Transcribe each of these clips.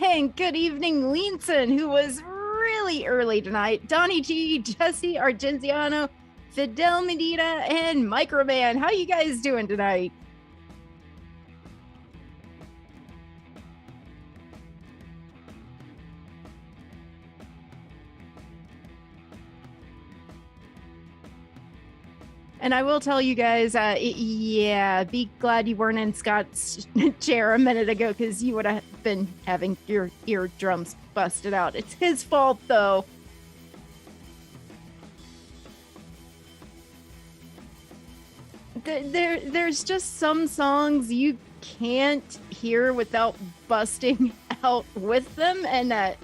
And good evening, Leanson, who was really early tonight. Donnie G, Jesse Argenziano, Fidel Medina, and Microman. How you guys doing tonight? And I will tell you guys, yeah, be glad you weren't in Scott's chair a minute ago because you would have been having your eardrums busted out. It's his fault, though. There's just some songs you can't hear without busting out with them, and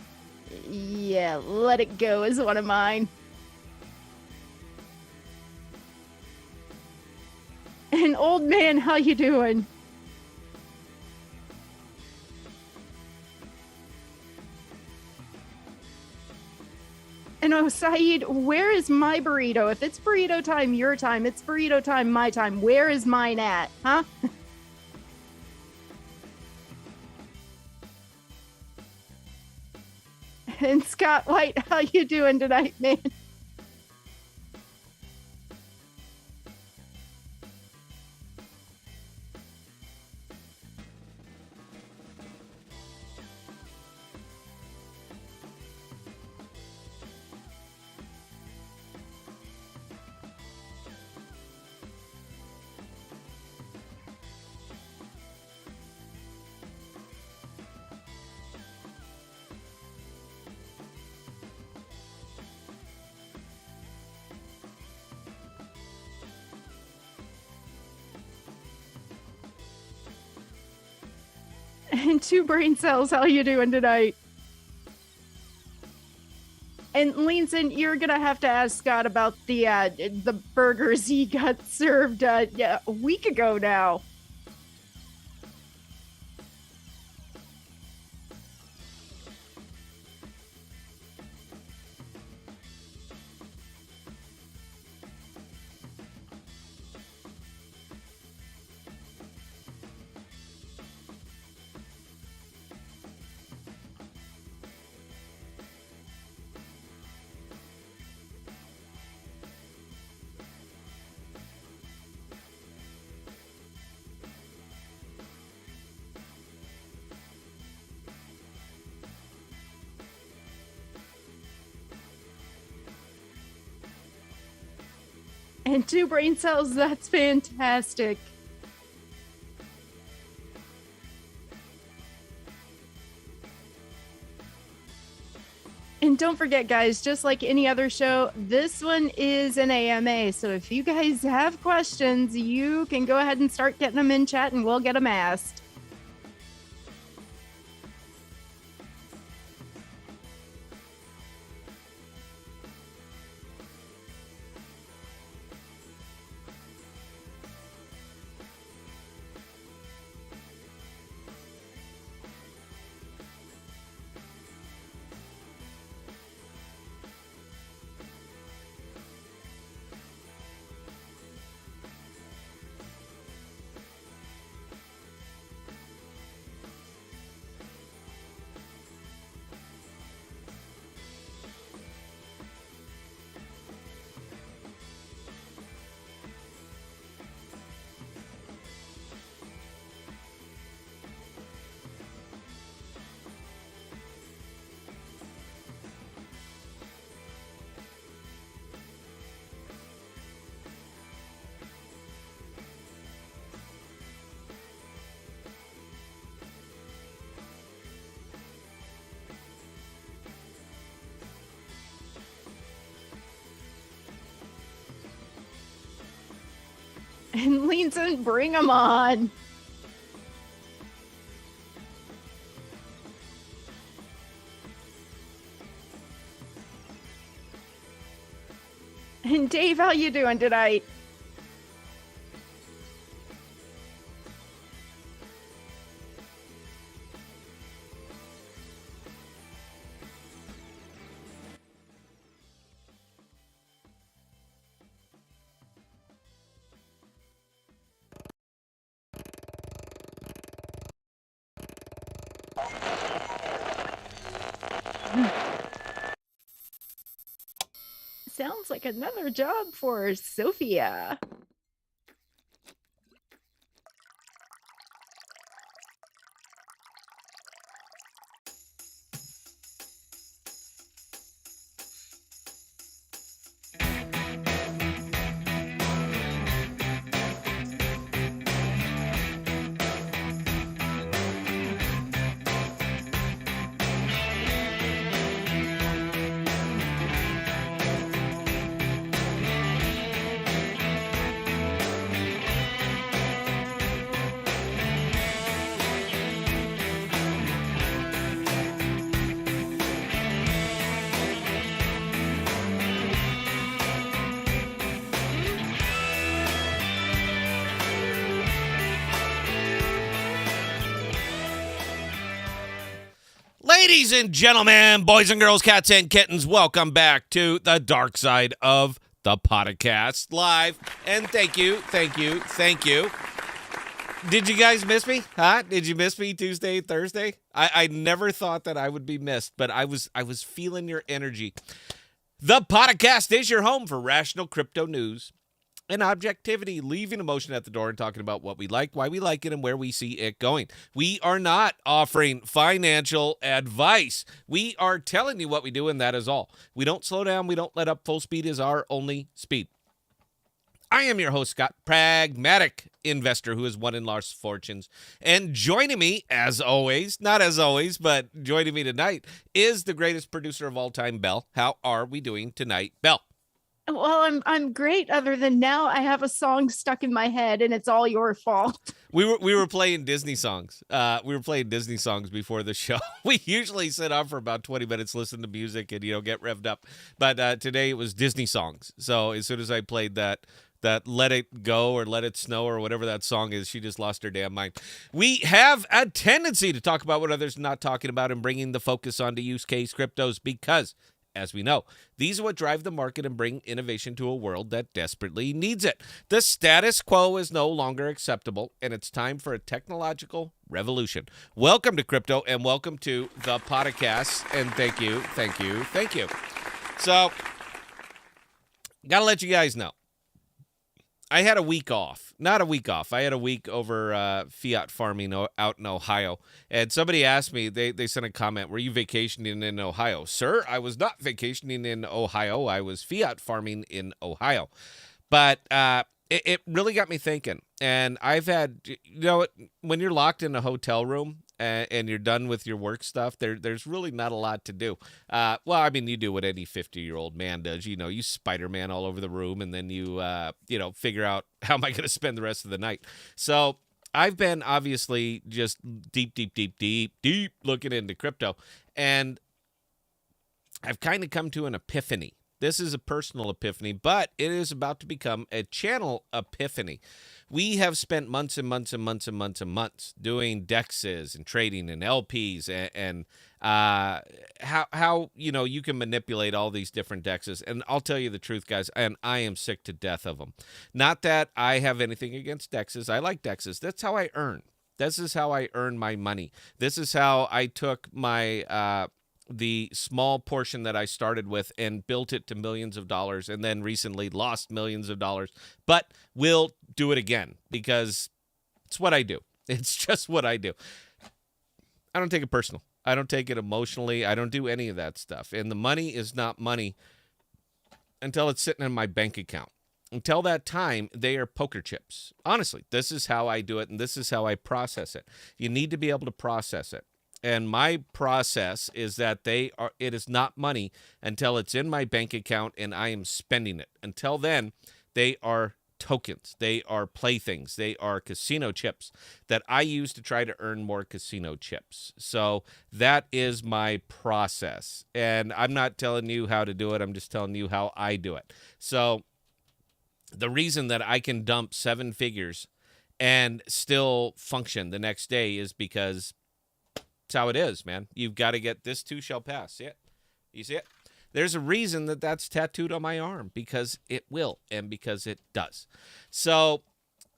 yeah, Let It Go is one of mine. And old man, how you doing? And oh, Saeed, where is my burrito? If it's burrito time, your time. It's burrito time, my time. Where is mine at? Huh? And Scott White, how you doing tonight, man? And two brain cells, how you doing tonight? And Leanson, you're gonna have to ask Scott about the burgers he got served yeah, a week ago now. And two brain cells, that's fantastic. And don't forget, guys, just like any other show, this one is an AMA. So if you guys have questions, you can go ahead and start getting them in chat and we'll get them asked. And leans in, bring them on. And Dave, how you doing tonight? sounds like another job for Sophia. Ladies and gentlemen, boys and girls, cats and kittens, welcome back to the dark side of the podcast live. And thank you. Did you guys miss me? Huh? Did you miss me Tuesday, Thursday? I never thought that I would be missed, but I was feeling your energy. The podcast is your home for rational crypto news and objectivity, leaving emotion at the door and talking about what we like, why we like it, and where we see it going. We are not offering financial advice. We are telling you what we do, and that is all. We don't slow down. We don't let up. Full speed is our only speed. I am your host, Scott, pragmatic investor who has won and lost fortunes. And joining me, as always, not as always, but joining me tonight is the greatest producer of all time, Belle. How are we doing tonight, Belle? Well, I'm great. Other than now, I have a song stuck in my head, and it's all your fault. We were playing Disney songs. We were playing Disney songs before the show. We usually sit on for about 20 minutes, listen to music, and get revved up. But today it was Disney songs. So as soon as I played that Let It Go or Let It Snow or whatever that song is, she just lost her damn mind. We have a tendency to talk about what others are not talking about and bringing the focus onto use case cryptos because, as we know, these are what drive the market and bring innovation to a world that desperately needs it. The status quo is no longer acceptable, and it's time for a technological revolution. Welcome to crypto, and welcome to the podcast, and thank you. So, gotta let you guys know, I had a week off. Not a week off. I had a week over fiat farming out in Ohio. And somebody asked me, they sent a comment, were you vacationing in Ohio? Sir, I was not vacationing in Ohio. I was fiat farming in Ohio. But it really got me thinking. And I've had, when you're locked in a hotel room and you're done with your work stuff, there's really not a lot to do. You do what any 50-year-old man does. You Spider-Man all over the room, and then you figure out how am I going to spend the rest of the night. So I've been obviously just deep looking into crypto, and I've kind of come to an epiphany. This is a personal epiphany, but it is about to become a channel epiphany. We have spent months and months doing DEXs and trading and LPs and how you can manipulate all these different DEXs. And I'll tell you the truth, guys, and I am sick to death of them. Not that I have anything against DEXs. I like DEXs. That's how I earn. This is how I earn my money. This is how I took my the small portion that I started with and built it to millions of dollars, and then recently lost millions of dollars, but will do it again because it's what I do. It's just what I do. I don't take it personal. I don't take it emotionally. I don't do any of that stuff. And the money is not money until it's sitting in my bank account. Until that time, they are poker chips. Honestly, this is how I do it, and this is how I process it. You need to be able to process it. And my process is that it is not money until it's in my bank account and I am spending it. Until then, they are tokens. They are playthings. They are casino chips that I use to try to earn more casino chips. So that is my process. And I'm not telling you how to do it. I'm just telling you how I do it. So the reason that I can dump 7 figures and still function the next day is because that's how it is, man. You've got to get this too shall pass. See it? You see it? There's a reason that that's tattooed on my arm, because it will and because it does. So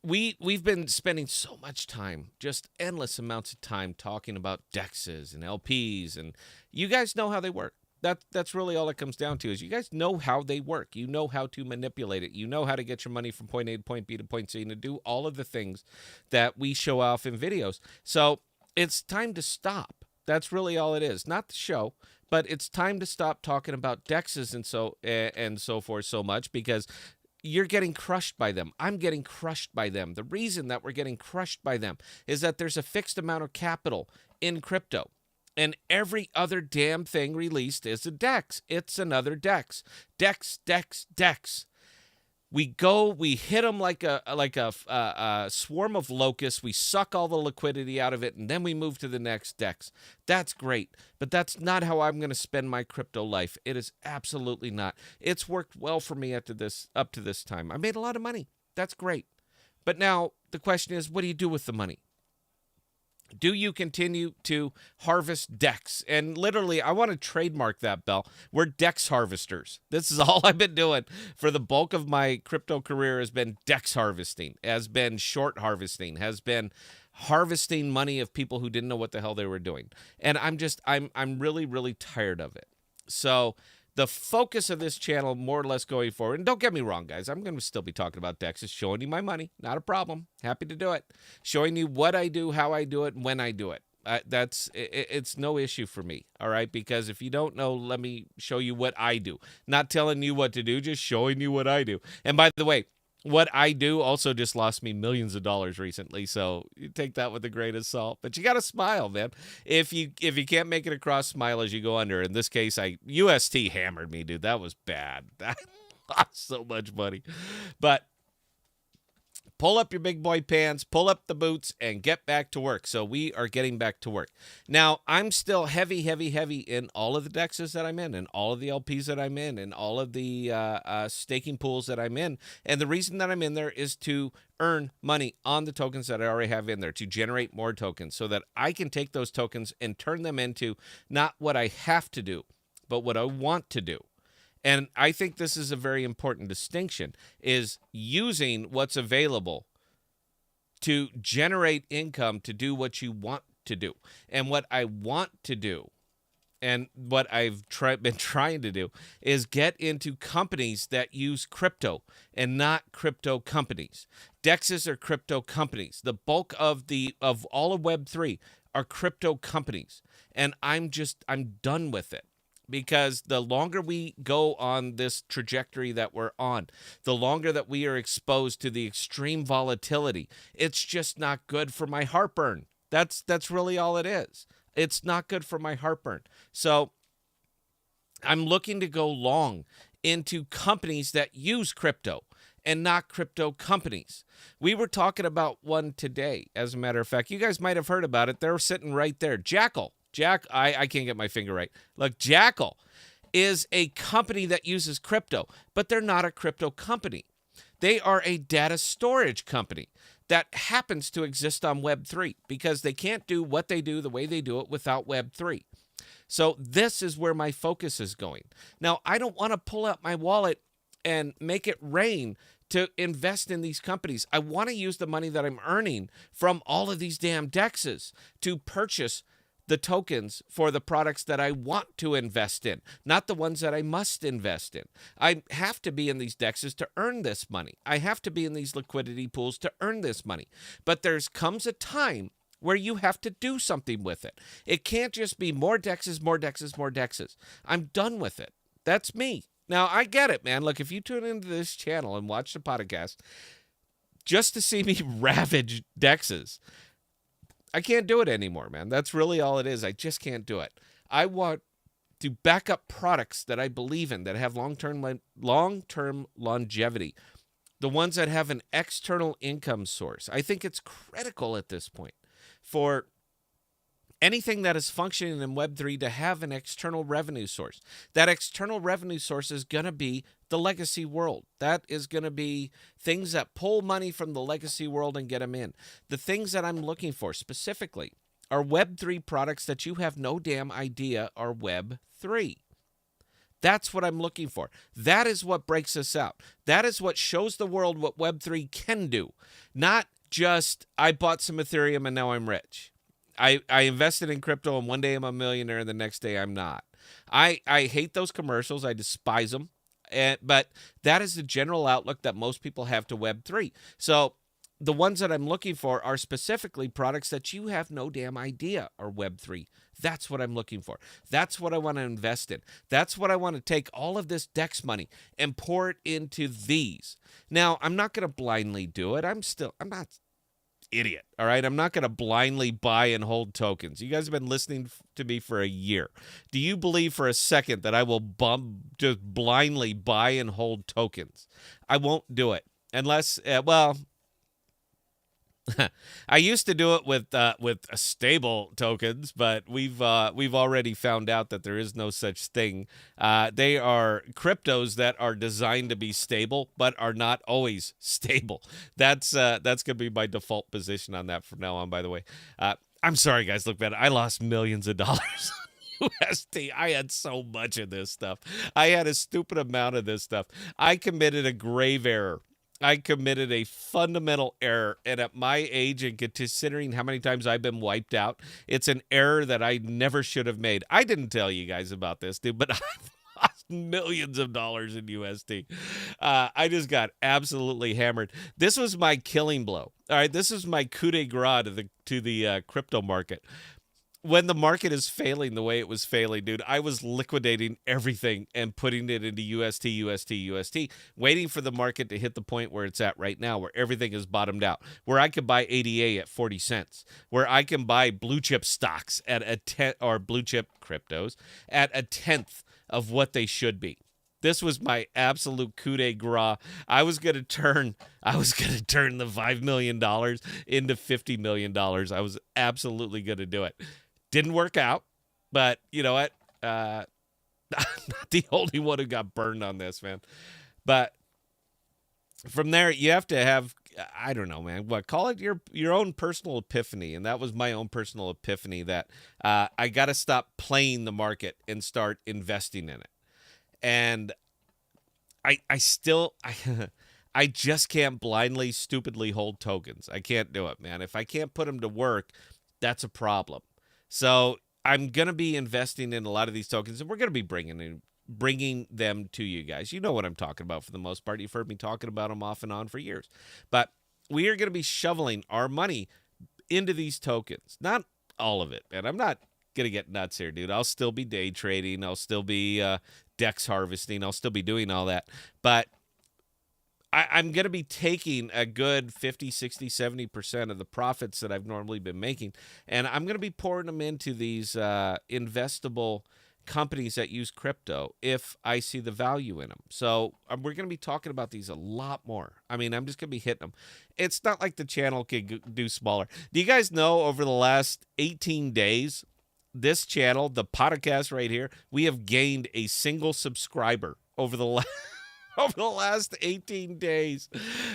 we've been spending so much time, just endless amounts of time talking about DEXs and LPs, and you guys know how they work. That's really all it comes down to is you guys know how they work. You know how to manipulate it. You know how to get your money from point A to point B to point C and to do all of the things that we show off in videos. So it's time to stop. That's really all it is. Not the show, but it's time to stop talking about dexes and so forth so much because you're getting crushed by them. I'm getting crushed by them. The reason that we're getting crushed by them is that there's a fixed amount of capital in crypto. And every other damn thing released is a DEX. It's another DEX. DEX, DEX, DEX. We hit them like a swarm of locusts. We suck all the liquidity out of it, and then we move to the next DEX. That's great, but that's not how I'm going to spend my crypto life. It is absolutely not. It's worked well for me up to this time. I made a lot of money. That's great. But now the question is, what do you do with the money? Do you continue to harvest DEX? And literally, I want to trademark that, Bell. We're DEX harvesters. This is all I've been doing for the bulk of my crypto career has been DEX harvesting, has been short harvesting, has been harvesting money of people who didn't know what the hell they were doing. And I'm really, really tired of it. So the focus of this channel, more or less going forward, and don't get me wrong, guys, I'm going to still be talking about DEXs, showing you my money. Not a problem. Happy to do it. Showing you what I do, how I do it, and when I do it. It's no issue for me, all right? Because if you don't know, let me show you what I do. Not telling you what to do, just showing you what I do. And by the way, what I do also just lost me millions of dollars recently, so you take that with a grain of salt. But you got to smile, man. If you can't make it across, smile as you go under. In this case, UST hammered me, dude. That was bad. That lost so much money. But pull up your big boy pants, pull up the boots, and get back to work. So we are getting back to work. Now, I'm still heavy in all of the DEXs that I'm in, and all of the LPs that I'm in, and all of the staking pools that I'm in. And the reason that I'm in there is to earn money on the tokens that I already have in there, to generate more tokens so that I can take those tokens and turn them into not what I have to do, but what I want to do. And I think this is a very important distinction, is using what's available to generate income to do what you want to do. And what I want to do, and what I've been trying to do, is get into companies that use crypto and not crypto companies. DEXs are crypto companies. The bulk of all of Web3 are crypto companies. And I'm done with it. Because the longer we go on this trajectory that we're on, the longer that we are exposed to the extreme volatility, it's just not good for my heartburn. That's really all it is. It's not good for my heartburn. So I'm looking to go long into companies that use crypto and not crypto companies. We were talking about one today, as a matter of fact. You guys might have heard about it. They're sitting right there. I can't get my finger right. Look, Jackal is a company that uses crypto, but they're not a crypto company. They are a data storage company that happens to exist on Web3 because they can't do what they do the way they do it without Web3. So this is where my focus is going. Now, I don't want to pull out my wallet and make it rain to invest in these companies. I want to use the money that I'm earning from all of these damn DEXs to purchase the tokens for the products that I want to invest in, not the ones that I must invest in. I have to be in these DEXs to earn this money. I have to be in these liquidity pools to earn this money. But comes a time where you have to do something with it. It can't just be more DEXs, more DEXs, more DEXs. I'm done with it. That's me. Now, I get it, man. Look, if you tune into this channel and watch the podcast just to see me ravage DEXs, I can't do it anymore, man. That's really all it is. I just can't do it. I want to back up products that I believe in, that have long-term longevity, the ones that have an external income source. I think it's critical at this point for anything that is functioning in Web3 to have an external revenue source. That external revenue source is going to be the legacy world. That is going to be things that pull money from the legacy world and get them in. The things that I'm looking for specifically are Web3 products that you have no damn idea are Web3. That's what I'm looking for. That is what breaks us out. That is what shows the world what Web3 can do. Not just, I bought some Ethereum and now I'm rich. I invested in crypto and one day I'm a millionaire and the next day I'm not. I hate those commercials. I despise them. But that is the general outlook that most people have to Web3. So the ones that I'm looking for are specifically products that you have no damn idea are Web3. That's what I'm looking for. That's what I want to invest in. That's what I want to take all of this DEX money and pour it into these. Now, I'm not going to blindly do it. I'm not idiot, all right? I'm not going to blindly buy and hold tokens. You guys have been listening to me for a year. Do you believe for a second that I will just blindly buy and hold tokens? I won't do it unless, I used to do it with stable tokens, but we've already found out that there is no such thing. They are cryptos that are designed to be stable, but are not always stable. That's gonna be my default position on that from now on. By the way, I'm sorry, guys. Look, man, I lost millions of dollars. USD. I had so much of this stuff. I had a stupid amount of this stuff. I committed a grave error. I committed a fundamental error, and at my age and considering how many times I've been wiped out, it's an error that I never should have made. I didn't tell you guys about this, dude, but I've lost millions of dollars in USD. I just got absolutely hammered. This was my killing blow. All right, this is my coup de grace to the crypto market. When the market is failing the way it was failing, dude, I was liquidating everything and putting it into UST, waiting for the market to hit the point where it's at right now, where everything is bottomed out, where I could buy ADA at 40 cents, where I can buy blue chip stocks at or blue chip cryptos at a tenth of what they should be. This was my absolute coup de grace. I was gonna turn the $5 million into $50 million. I was absolutely gonna do it. Didn't work out, but you know what? I'm not the only one who got burned on this, man. But from there, you have to have, I don't know, man. What, call it your own personal epiphany, and that was my own personal epiphany that I got to stop playing the market and start investing in it. And I just can't blindly, stupidly hold tokens. I can't do it, man. If I can't put them to work, that's a problem. So I'm going to be investing in a lot of these tokens, and we're going to be bringing them to you guys. You know what I'm talking about for the most part. You've heard me talking about them off and on for years. But we are going to be shoveling our money into these tokens. Not all of it, man. I'm not going to get nuts here, dude. I'll still be day trading. I'll still be DEX harvesting. I'll still be doing all that. But I'm going to be taking a good 50, 60, 70% of the profits that I've normally been making, and I'm going to be pouring them into these investable companies that use crypto if I see the value in them. So we're going to be talking about these a lot more. I mean, I'm just going to be hitting them. It's not like the channel can do smaller. Do you guys know over the last 18 days, this channel, the podcast right here, we have gained a single subscriber over the last... Over the last 18 days,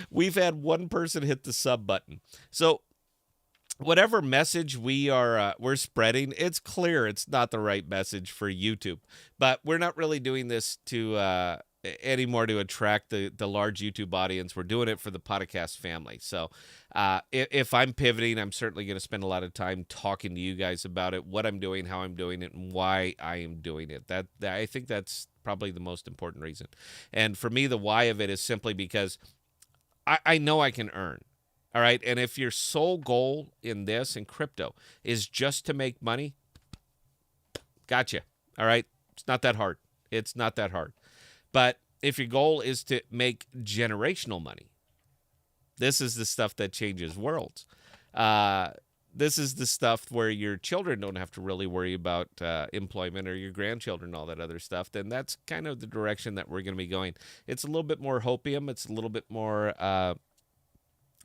we've had one person hit the sub button. So whatever message we're spreading, it's clear it's not the right message for YouTube. But we're not really doing this to anymore to attract the large YouTube audience. We're doing it for the podcast family. So if I'm pivoting, I'm certainly going to spend a lot of time talking to you guys about it, what I'm doing, how I'm doing it, and why I am doing it. That I think that's probably the most important reason. And for me, the why of it is simply because I know I can earn. All right. And if your sole goal in this and crypto is just to make money, gotcha. All right. It's not that hard. It's not that hard. But if your goal is to make generational money, this is the stuff that changes worlds. This is the stuff where your children don't have to really worry about employment, or your grandchildren, all that other stuff. Then that's kind of the direction that we're going to be going. It's a little bit more hopium. It's a little bit more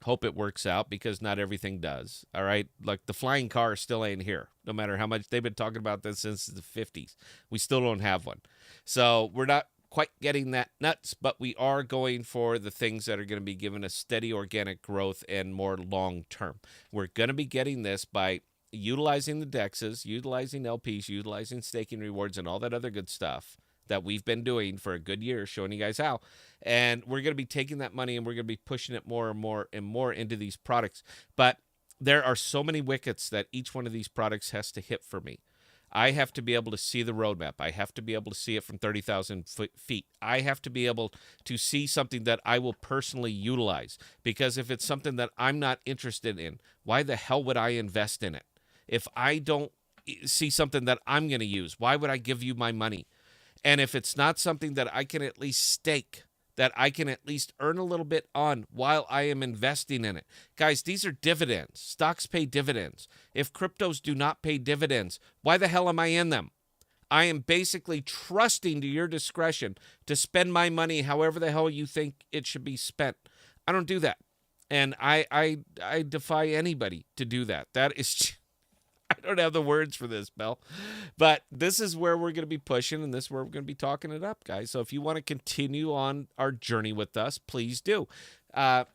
hope it works out, because not everything does. All right. Like the flying car still ain't here, no matter how much they've been talking about this since the 50s. We still don't have one. So we're not quite getting that nuts, but we are going for the things that are going to be giving us steady organic growth and more long term. We're going to be getting this by utilizing the DEXs, utilizing LPs, utilizing staking rewards, and all that other good stuff that we've been doing for a good year, showing you guys how. And we're going to be taking that money and we're going to be pushing it more and more and more into these products. But there are so many wickets that each one of these products has to hit for me. I have to be able to see the roadmap. I have to be able to see it from 30,000 feet. I have to be able to see something that I will personally utilize, because if it's something that I'm not interested in, why the hell would I invest in it? If I don't see something that I'm going to use, why would I give you my money? And if it's not something that I can at least stake, that I can at least earn a little bit on while I am investing in it. Guys, these are dividends. Stocks pay dividends. If cryptos do not pay dividends, why the hell am I in them? I am basically trusting to your discretion to spend my money however the hell you think it should be spent. I don't do that. And I defy anybody to do that. That is... I don't have the words for this, Bell. But this is where we're going to be pushing, and this is where we're going to be talking it up, guys. So if you want to continue on our journey with us, please do. I'll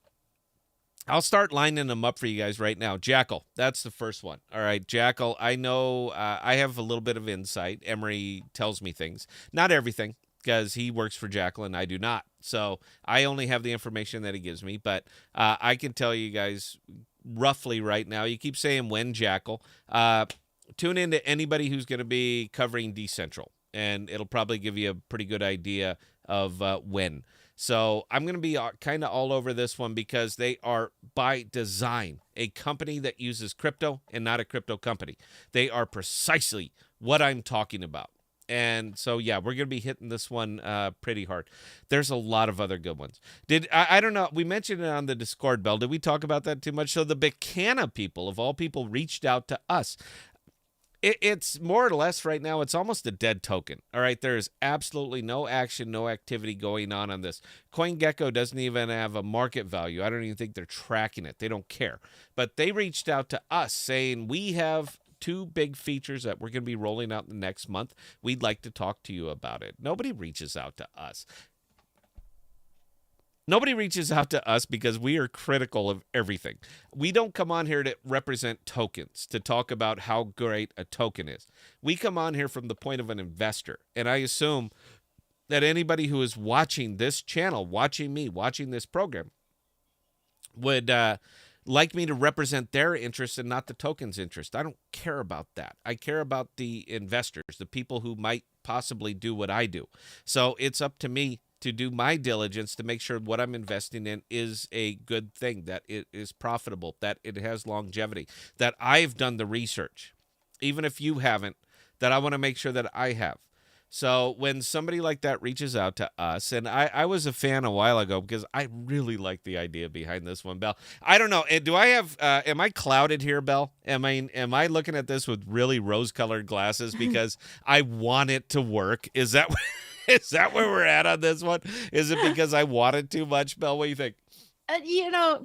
start lining them up for you guys right now. Jackal, that's the first one. All right, Jackal, I know I have a little bit of insight. Emery tells me things. Not everything, because he works for Jackal and I do not. So I only have the information that he gives me. But I can tell you guys roughly right now. You keep saying when, Jackal. Tune into anybody who's going to be covering Decentral, and it'll probably give you a pretty good idea of when. So I'm going to be kind of all over this one, because they are by design a company that uses crypto and not a crypto company. They are precisely what I'm talking about. And so, yeah, we're going to be hitting this one pretty hard. There's a lot of other good ones. I don't know. We mentioned it on the Discord, Bell. Did we talk about that too much? So the Bacana people, of all people, reached out to us. It's more or less right now, it's almost a dead token. All right, there is absolutely no action, no activity going on this. CoinGecko doesn't even have a market value. I don't even think they're tracking it. They don't care. But they reached out to us saying, we have 2 big features that we're going to be rolling out in the next month. We'd like to talk to you about it. Nobody reaches out to us. Nobody reaches out to us because we are critical of everything. We don't come on here to represent tokens, to talk about how great a token is. We come on here from the point of an investor. And I assume that anybody who is watching this channel, watching me, watching this program, would like me to represent their interest and not the token's interest. I don't care about that. I care about the investors, the people who might possibly do what I do. So it's up to me to do my diligence to make sure what I'm investing in is a good thing, that it is profitable, that it has longevity, that I've done the research. Even if you haven't, that I want to make sure that I have. So when somebody like that reaches out to us, and I was a fan a while ago because I really like the idea behind this one, Bell. I don't know. Do I have, am I clouded here, Bell? Am I looking at this with really rose-colored glasses because I want it to work? Is that where we're at on this one? Is it because I want it too much, Bell? What do you think?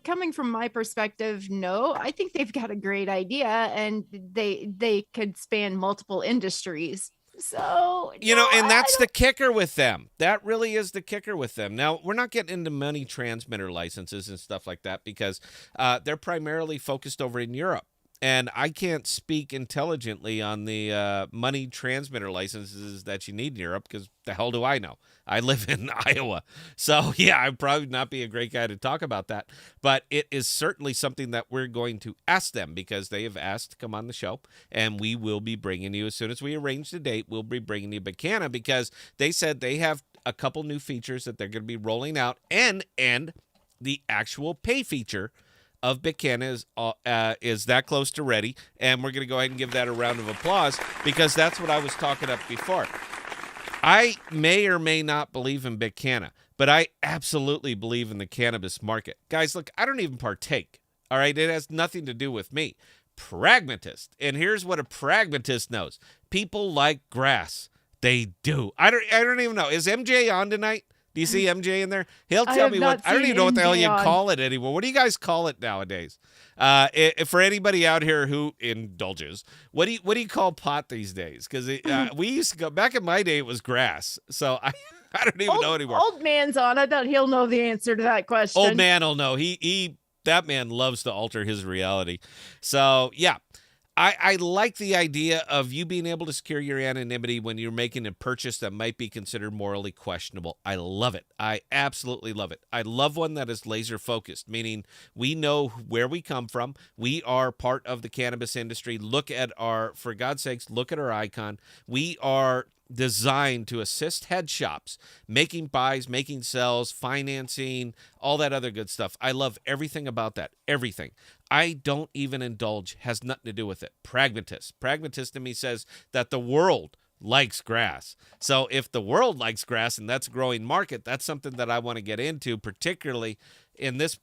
Coming from my perspective, no, I think they've got a great idea, and they could span multiple industries. So, and that's the kicker with them. That really is the kicker with them. Now, we're not getting into money transmitter licenses and stuff like that because they're primarily focused over in Europe. And I can't speak intelligently on the money transmitter licenses that you need in Europe because the hell do I know? I live in Iowa. So, yeah, I'd probably not be a great guy to talk about that. But it is certainly something that we're going to ask them because they have asked to come on the show. And we will be bringing you, as soon as we arrange the date, we'll be bringing you Bacana because they said they have a couple new features that they're going to be rolling out. And the actual pay feature of Bacana is that close to ready, and we're going to go ahead and give that a round of applause because that's what I was talking up before. I may or may not believe in Bacana, but I absolutely believe in the cannabis market. Guys, look, I don't even partake, all right? It has nothing to do with me. Pragmatist, and here's what a pragmatist knows. People like grass. They do. I don't even know. Is MJ on tonight? Do you see MJ in there? He'll tell me what. I don't even know what the hell you call it anymore. What do you guys call it nowadays? For anybody out here who indulges, what do you call pot these days? Because we used to go back in my day. It was grass. So I don't even know anymore. Old man's on. I bet he'll know the answer to that question. Old man will know. That man loves to alter his reality. So yeah. I like the idea of you being able to secure your anonymity when you're making a purchase that might be considered morally questionable. I love it. I absolutely love it. I love one that is laser focused, meaning we know where we come from. We are part of the cannabis industry. Look at for God's sakes, look at our icon. We are designed to assist head shops, making buys, making sells, financing, all that other good stuff. I love everything about that. Everything. I don't even indulge, has nothing to do with it. Pragmatist. Pragmatist to me says that the world likes grass. So if the world likes grass and that's a growing market, that's something that I want to get into, particularly in this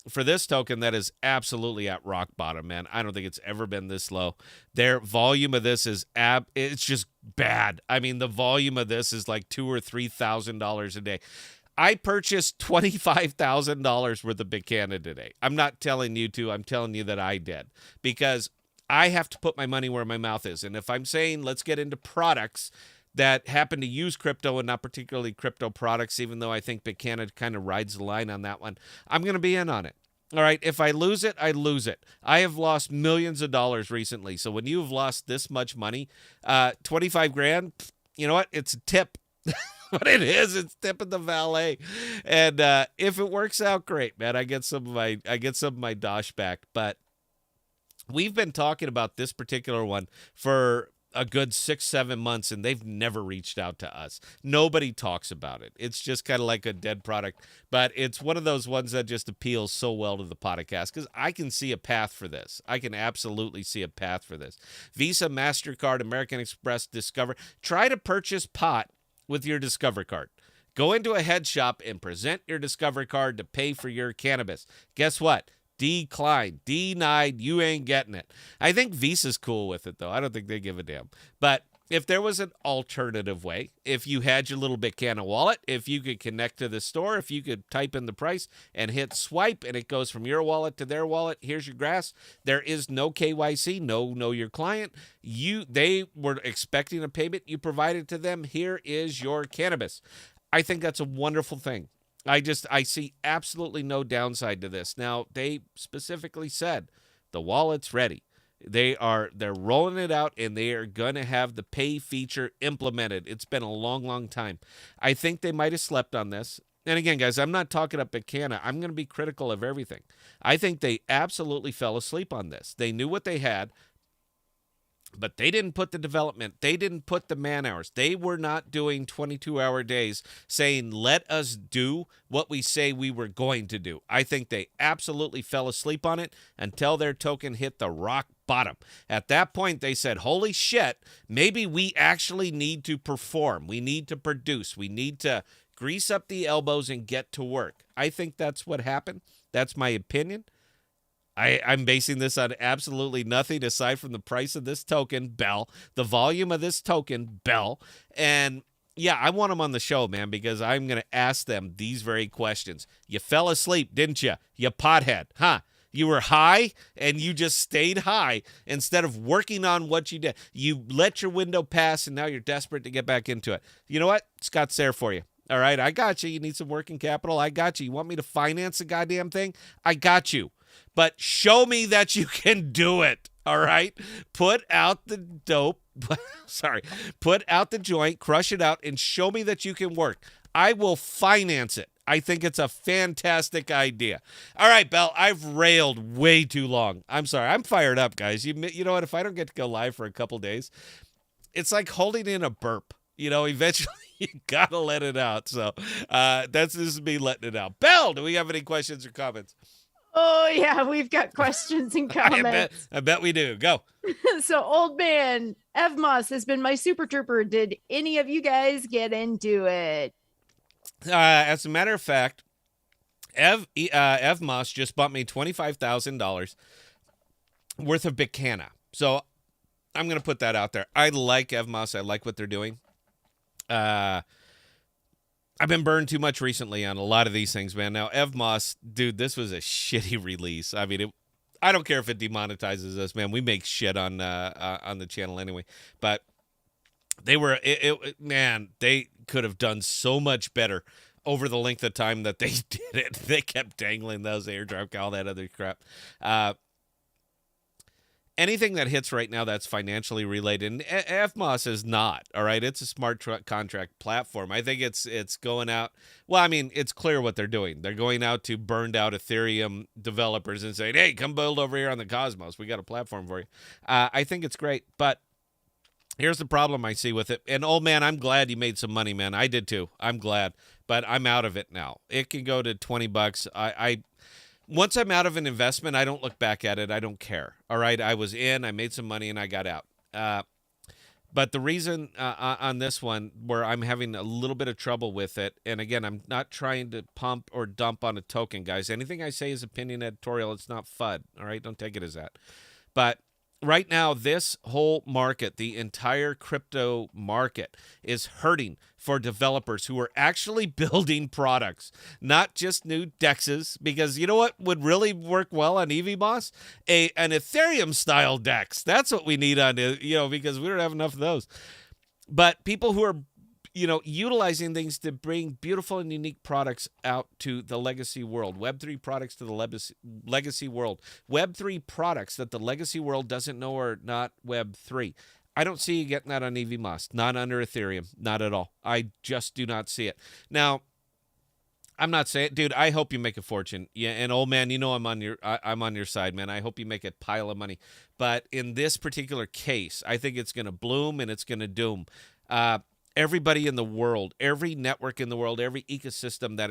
for this token that is absolutely at rock bottom, man. I don't think it's ever been this low. Their volume of this is it's just bad. I mean, the volume of this is like $2,000 or $3,000 a day. I purchased $25,000 worth of Buchanan today. I'm not telling you to. I'm telling you that I did, because I have to put my money where my mouth is. And if I'm saying let's get into products that happen to use crypto and not particularly crypto products, even though I think Buchanan kind of rides the line on that one, I'm going to be in on it. All right, if I lose it, I lose it. I have lost millions of dollars recently. So when you have lost this much money, 25 grand, you know what? It's a tip. What it is, it's tipping the valet. And if it works out, great, man. I get some of my dosh back. But we've been talking about this particular one for a good 6-7 months, and they've never reached out to us. Nobody talks about it. It's just kind of like a dead product, but it's one of those ones that just appeals so well to the podcast, because I can see a path for this. I can absolutely see a path for this. Visa, MasterCard, American Express, Discover. Try to purchase pot with your Discover card. Go into a head shop and present your Discover card to pay for your cannabis. Guess what? Declined, denied, you ain't getting it. I think Visa's cool with it, though. I don't think they give a damn. But if there was an alternative way, if you had your little Buchanan wallet, if you could connect to the store, if you could type in the price and hit swipe and it goes from your wallet to their wallet, here's your grass. There is no KYC, no know your client. They were expecting a payment. You provided to them. Here is your cannabis. I think that's a wonderful thing. I see absolutely no downside to this. Now, they specifically said the wallet's ready. They're rolling it out, and they are going to have the pay feature implemented. It's been a long, long time. I think they might have slept on this. And again, guys, I'm not talking up Buchanan. I'm going to be critical of everything. I think they absolutely fell asleep on this. They knew what they had, but they didn't put the development. They didn't put the man hours. They were not doing 22-hour days saying, let us do what we say we were going to do. I think they absolutely fell asleep on it until their token hit the rock bottom. At that point, they said, holy shit, maybe we actually need to perform. We need to produce. We need to grease up the elbows and get to work. I think that's what happened. That's my opinion. I'm basing this on absolutely nothing aside from the price of this token, Bell, the volume of this token, Bell. And yeah, I want them on the show, man, because I'm going to ask them these very questions. You fell asleep, didn't you? You pothead, huh? You were high and you just stayed high instead of working on what you did. You let your window pass and now you're desperate to get back into it. You know what? Scott's there for you. All right, I got you. You need some working capital. I got you. You want me to finance the goddamn thing? I got you. But show me that you can do it, all right? Put out the dope. Put out the joint, crush it out, and show me that you can work. I will finance it. I think it's a fantastic idea. All right, Belle, I've railed way too long. I'm sorry. I'm fired up, guys. You know what? If I don't get to go live for a couple days, it's like holding in a burp. You know, eventually you got to let it out. So this is me letting it out. Belle, do we have any questions or comments? Oh, yeah, we've got questions and comments. I bet we do. Go. So, old man, Ev Moss has been my super trooper. Did any of you guys get into it? As a matter of fact, Ev Moss just bought me $25,000 worth of Buchanan. So I'm going to put that out there. I like Ev Moss. I like what they're doing. I've been burned too much recently on a lot of these things, man. Now, Ev Moss, dude, this was a shitty release. I mean, I don't care if it demonetizes us, man. We make shit on the channel anyway. But they were, man, they could have done so much better over the length of time that they did it. They kept dangling those airdrop, all that other crap. anything that hits right now that's financially related, and FMOS is not, all right? It's a smart contract platform. I think it's going out. Well, I mean, it's clear what they're doing. They're going out to burned out Ethereum developers and saying, hey, come build over here on the Cosmos. We got a platform for you. I think it's great, but here's the problem I see with it. And, old man, I'm glad you made some money, man. I did too. I'm glad, but I'm out of it now. It can go to $20. Once I'm out of an investment, I don't look back at it. I don't care. All right, I was in, I made some money, and I got out. But the reason on this one where I'm having a little bit of trouble with it, and again, I'm not trying to pump or dump on a token, guys. Anything I say is opinion editorial. It's not FUD. All right, don't take it as that. But right now, this whole market, the entire crypto market, is hurting for developers who are actually building products, not just new dexes. Because you know what would really work well on EVMOS? An Ethereum-style dex. That's what we need on, because we don't have enough of those. But people who are utilizing things to bring beautiful and unique products out to the legacy world. Web3 products to the legacy world. Web3 products that the legacy world doesn't know are not Web3. I don't see you getting that on EVMOS. Not under Ethereum. Not at all. I just do not see it. Now, I'm not saying, dude, I hope you make a fortune. Yeah, and old man, I'm on your side, man. I hope you make a pile of money. But in this particular case, I think it's going to bloom and it's going to doom. Everybody in the world, every network in the world, every ecosystem that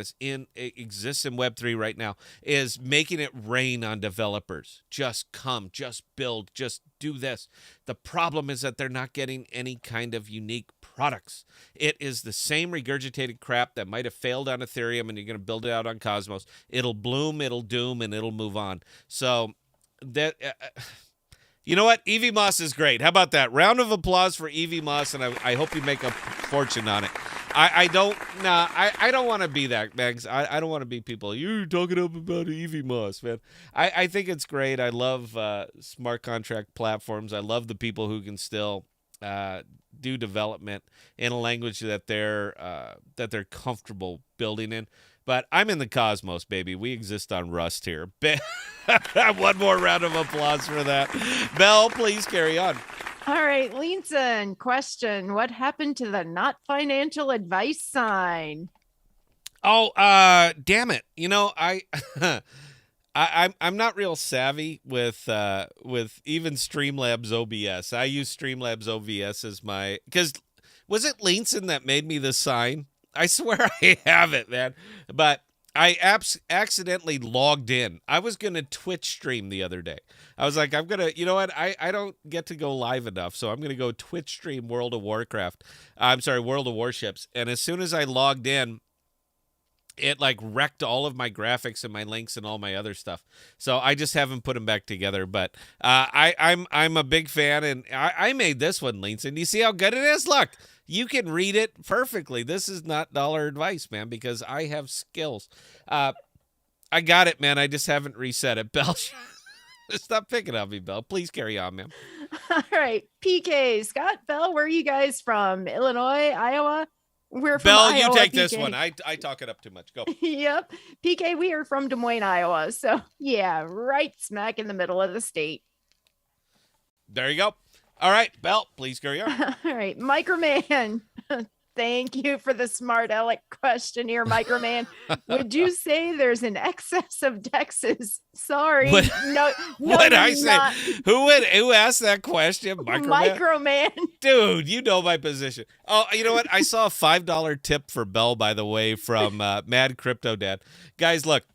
exists in Web3 right now is making it rain on developers. Just come, just build, just do this. The problem is that they're not getting any kind of unique products. It is the same regurgitated crap that might have failed on Ethereum, and you're going to build it out on Cosmos. It'll bloom, it'll doom, and it'll move on. So that... you know what? EVMOS is great. How about that? Round of applause for EVMOS, and I hope you make a fortune on it. I don't want to be that, Mags. I don't want to be people. You're talking up about EVMOS, man. I think it's great. I love smart contract platforms. I love the people who can still do development in a language that they're comfortable building in. But I'm in the Cosmos, baby. We exist on Rust here. One more round of applause for that. Belle, please carry on. All right, Leanson, question. What happened to the not financial advice sign? Oh, damn it. I'm not real savvy with even Streamlabs OBS. I use Streamlabs OBS as my... Because was it Leanson that made me the sign? I swear I have it, man. But I accidentally logged in. I was going to Twitch stream the other day. I was like, I'm going to, you know what? I don't get to go live enough, so I'm going to go Twitch stream World of Warships. And as soon as I logged in, it like wrecked all of my graphics and my links and all my other stuff. So I just haven't put them back together. But I'm a big fan, and I made this one, Leanson. You see how good it is? Look. You can read it perfectly. This is not dollar advice, man, because I have skills. I got it, man. I just haven't reset it. Belle, stop picking on me, Belle. Please carry on, man. All right. PK, Scott, Belle, where are you guys from? Illinois, Iowa? We're from Belle, Iowa, you take PK. this one. I talk it up too much. Go. Yep. PK, we are from Des Moines, Iowa. So, yeah, right smack in the middle of the state. There you go. All right, Belle, please carry on. All right, Microman. Thank you for the smart aleck question here, Microman. Would you say there's an excess of dexes? Sorry. No, what I say? Who asked that question? Microman. Dude, you know my position. Oh, you know what? I saw a $5 tip for Belle, by the way, from Mad Crypto Dad. Guys, look.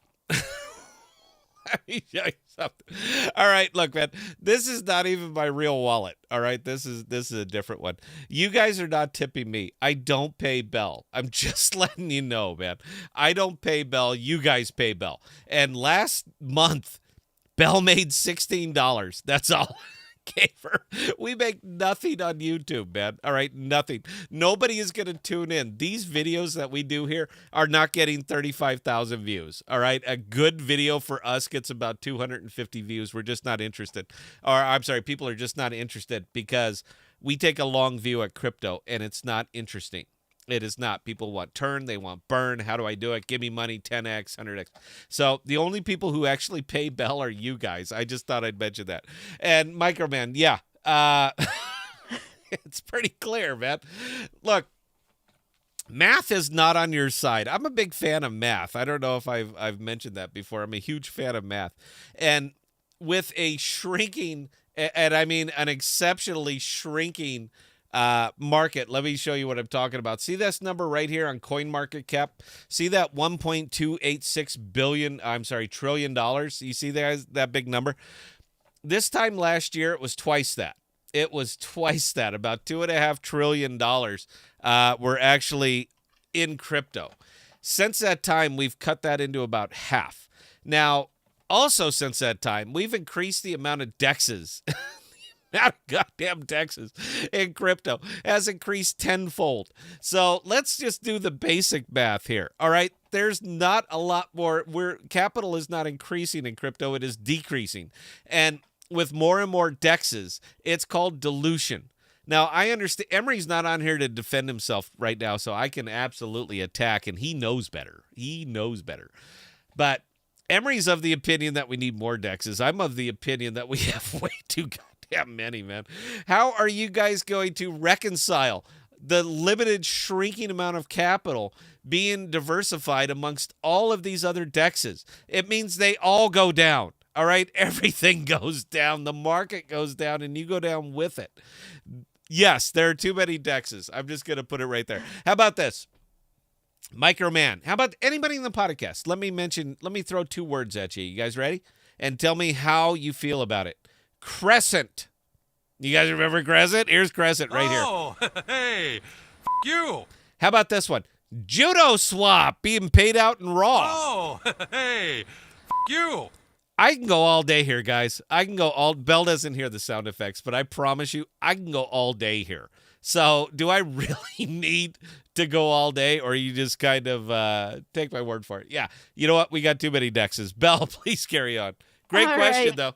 Let me show you something. All right, look, man. This is not even my real wallet. All right, this is a different one. You guys are not tipping me. I don't pay Belle. I'm just letting you know, man. I don't pay Belle. You guys pay Belle. And last month, Belle made $16. That's all. Gave her. We make nothing on YouTube, man. All right, nothing. Nobody is going to tune in. These videos that we do here are not getting 35,000 views. All right, a good video for us gets about 250 views. We're just not interested. Or I'm sorry, people are just not interested because we take a long view at crypto and it's not interesting. It is not. People want turn. They want burn. How do I do it? Give me money, 10x, 100x. So the only people who actually pay Bell are you guys. I just thought I'd mention that. And Microman, yeah. It's pretty clear, man. Look, math is not on your side. I'm a big fan of math. I don't know if I've mentioned that before. I'm a huge fan of math. And with a shrinking, and I mean an exceptionally shrinking market, let me show you what I'm talking about. See this number right here on CoinMarketCap? See that $1.286 trillion dollars? You see that big number? This time last year, it was twice that. It was twice that. About $2.5 trillion were actually in crypto. Since that time, we've cut that into about half. Now, also since that time, we've increased the amount of DEXs. That goddamn DEXs in crypto has increased tenfold. So let's just do the basic math here. All right. There's not a lot more. Capital is not increasing in crypto. It is decreasing. And with more and more DEXs, it's called dilution. Now, I understand Emery's not on here to defend himself right now, so I can absolutely attack, and he knows better. He knows better. But Emery's of the opinion that we need more DEXs. I'm of the opinion that we have way too goddamn many, man. How are you guys going to reconcile the limited shrinking amount of capital being diversified amongst all of these other DEXs? It means they all go down. All right, everything goes down. The market goes down, and you go down with it. Yes, there are too many DEXs. I'm just going to put it right there. How about this? Microman. How about anybody in the podcast? Let me throw two words at you. You guys ready? And tell me how you feel about it. Crescent. You guys remember Crescent? Here's Crescent right here. Oh, hey, you. How about this one? Judo swap being paid out in Raw. Oh, hey, you. I can go all day here, guys. Bell doesn't hear the sound effects, but I promise you, I can go all day here. So do I really need to go all day, or you just kind of take my word for it? Yeah. You know what? We got too many DEXs. Bell, please carry on. Great all question, right. though.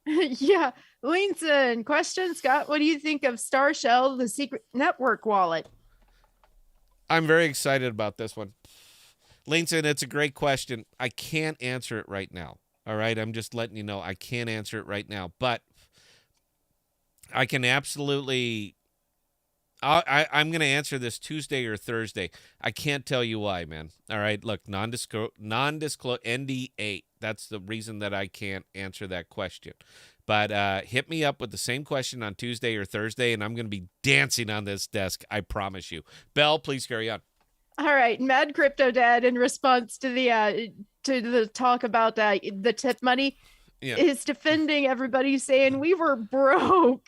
Yeah. Linson, question, Scott. What do you think of Starshell, the secret network wallet? I'm very excited about this one. Linson, it's a great question. I can't answer it right now. All right, I'm just letting you know I can't answer it right now, but I can absolutely. I'm going to answer this Tuesday or Thursday. I can't tell you why, man. All right, look, non-disclose NDA. That's the reason that I can't answer that question. But hit me up with the same question on Tuesday or Thursday, and I'm going to be dancing on this desk. I promise you. Bell, please carry on. All right, Mad Crypto Dad, in response to the talk about the tip money, is defending everybody, saying we were broke.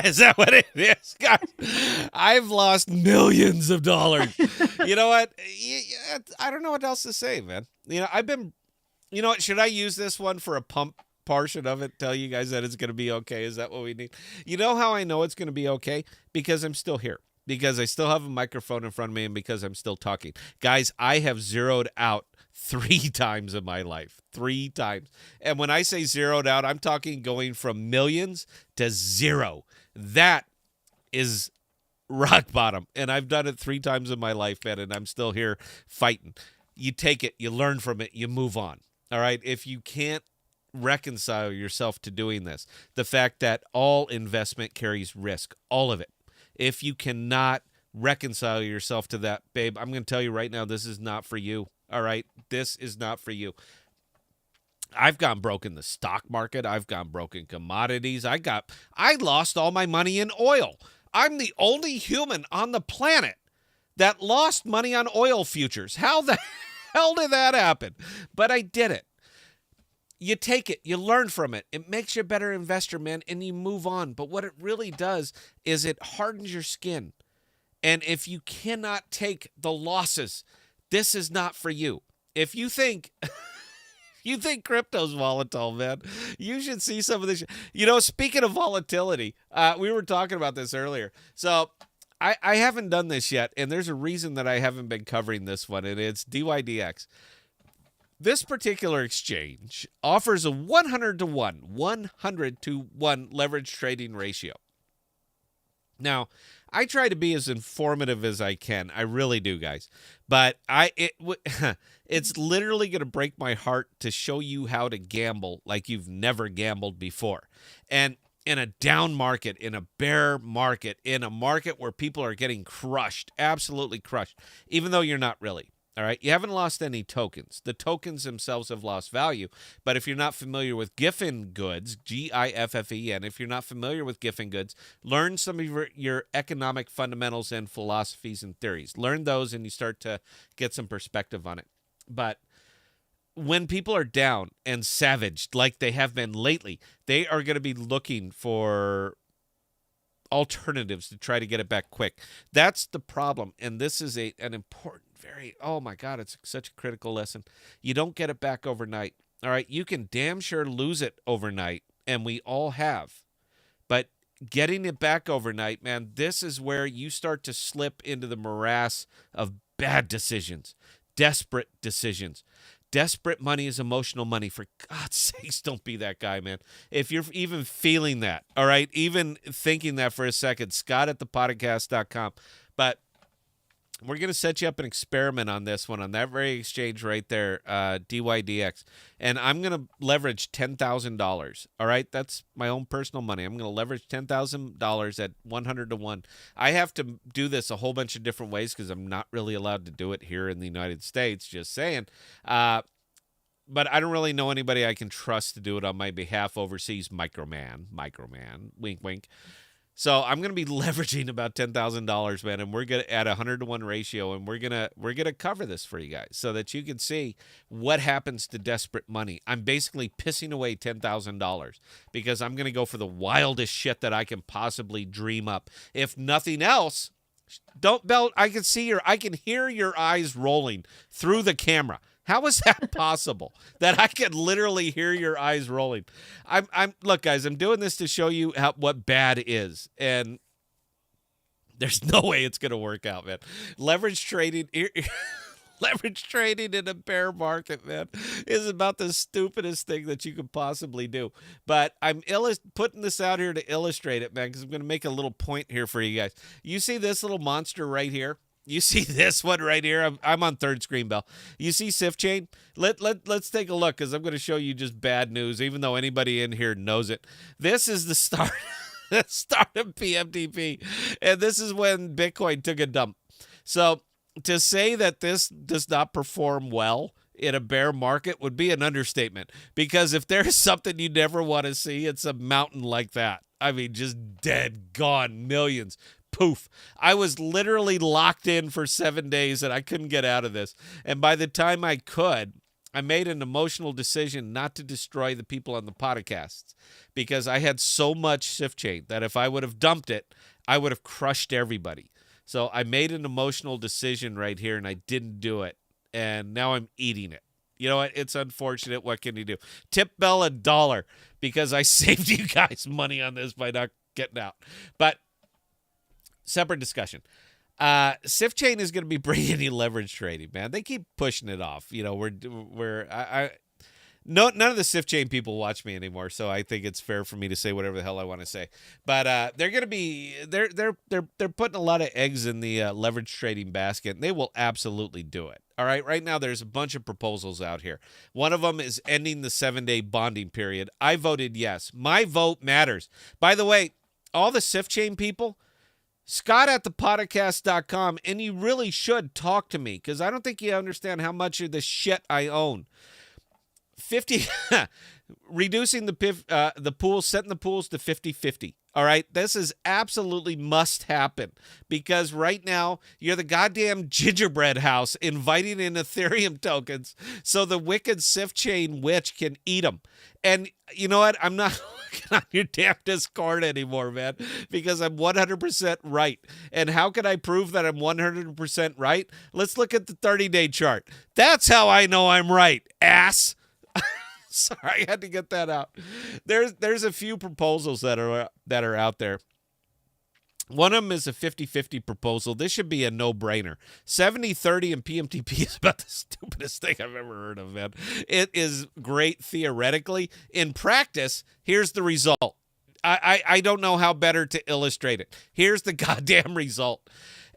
Is that what it is? God, I've lost millions of dollars. You know what? I don't know what else to say, man. You know what? Should I use this one for a pump portion of it? Tell you guys that it's going to be okay. Is that what we need? You know how I know it's going to be okay? Because I'm still here. Because I still have a microphone in front of me, and because I'm still talking. Guys, I have zeroed out 3 times in my life. 3 times. And when I say zeroed out, I'm talking going from millions to zero. That is rock bottom. And I've done it 3 times in my life, man, and I'm still here fighting. You take it, you learn from it, you move on. All right? If you can't reconcile yourself to doing this, the fact that all investment carries risk, all of it. If you cannot reconcile yourself to that, babe, I'm going to tell you right now, this is not for you. All right? This is not for you. I've gone broke in the stock market. I've gone broke in commodities. I lost all my money in oil. I'm the only human on the planet that lost money on oil futures. How the hell did that happen? But I did it. You take it, you learn from it. It makes you a better investor, man, and you move on. But what it really does is it hardens your skin. And if you cannot take the losses, this is not for you. If you think crypto's volatile, man, you should see some of this. You know, speaking of volatility, we were talking about this earlier. So I haven't done this yet, and there's a reason that I haven't been covering this one, and it's DYDX. This particular exchange offers a 100 to 1 leverage trading ratio. Now, I try to be as informative as I can. I really do, guys. But it's literally going to break my heart to show you how to gamble like you've never gambled before. And in a down market, in a bear market, in a market where people are getting crushed, absolutely crushed, even though you're not really. All right, you haven't lost any tokens. The tokens themselves have lost value. But if you're not familiar with Giffen goods, Giffen, if you're not familiar with Giffen goods, learn some of your economic fundamentals and philosophies and theories. Learn those and you start to get some perspective on it. But when people are down and savaged like they have been lately, they are going to be looking for alternatives to try to get it back quick. That's the problem. And this is an important, oh my God, it's such a critical lesson. You don't get it back overnight. All right. You can damn sure lose it overnight, and we all have. But getting it back overnight, man, this is where you start to slip into the morass of bad decisions, desperate decisions. Desperate money is emotional money. For God's sakes, don't be that guy, man. If you're even feeling that, all right, even thinking that for a second, Scott at ThePodocasts.com. But we're going to set you up an experiment on this one, on that very exchange right there, DYDX. And I'm going to leverage $10,000. All right, that's my own personal money. I'm going to leverage $10,000 at 100 to 1. I have to do this a whole bunch of different ways because I'm not really allowed to do it here in the United States, just saying. But I don't really know anybody I can trust to do it on my behalf overseas. Microman, wink, wink. So I'm going to be leveraging about $10,000, man, and we're going to add a 100 to 1 ratio, and we're going to cover this for you guys so that you can see what happens to desperate money. I'm basically pissing away $10,000 because I'm going to go for the wildest shit that I can possibly dream up. If nothing else, don't belt. I can hear your eyes rolling through the camera. How is that possible? That I can literally hear your eyes rolling. Look, guys, I'm doing this to show you what bad is, and there's no way it's going to work out, man. Leverage trading in a bear market, man, is about the stupidest thing that you could possibly do. But I'm putting this out here to illustrate it, man, because I'm going to make a little point here for you guys. You see this little monster right here? You see this one right here? I'm on third screen, Bell. You see Sif Chain? Let's take a look because I'm going to show you just bad news, even though anybody in here knows it. This is the start of PMTP, and this is when Bitcoin took a dump. So to say that this does not perform well in a bear market would be an understatement, because if there's something you never want to see, it's a mountain like that. I mean, just dead, gone, millions. Poof. I was literally locked in for 7 days and I couldn't get out of this. And by the time I could, I made an emotional decision not to destroy the people on the podcasts because I had so much Sif Chain that if I would have dumped it, I would have crushed everybody. So I made an emotional decision right here and I didn't do it. And now I'm eating it. You know what? It's unfortunate. What can you do? Tip Bell $1 because I saved you guys money on this by not getting out. But separate discussion. Sif Chain is going to be bringing you leverage trading, man. They keep pushing it off. You know, none of the Sif Chain people watch me anymore, so I think it's fair for me to say whatever the hell I want to say. But they're going to be they're putting a lot of eggs in the leverage trading basket, and they will absolutely do it. All right, right now there's a bunch of proposals out here. One of them is ending the 7-day bonding period. I voted yes. My vote matters. By the way, all the Sif Chain people, Scott at ThePodocasts.com, and you really should talk to me because I don't think you understand how much of the shit I own. Reducing the pools, setting the pools to 50-50. All right, this is absolutely must happen because right now you're the goddamn gingerbread house inviting in Ethereum tokens so the wicked Sif Chain witch can eat them. And you know what? I'm not looking on your damn Discord anymore, man, because I'm 100% right. And how can I prove that I'm 100% right? Let's look at the 30-day chart. That's how I know I'm right, ass. Sorry, I had to get that out. There's a few proposals that are out there. One of them is a 50-50 proposal. This should be a no-brainer. 70-30 and PMTP is about the stupidest thing I've ever heard of, man. It is great theoretically. In practice, here's the result. I don't know how better to illustrate it. Here's the goddamn result.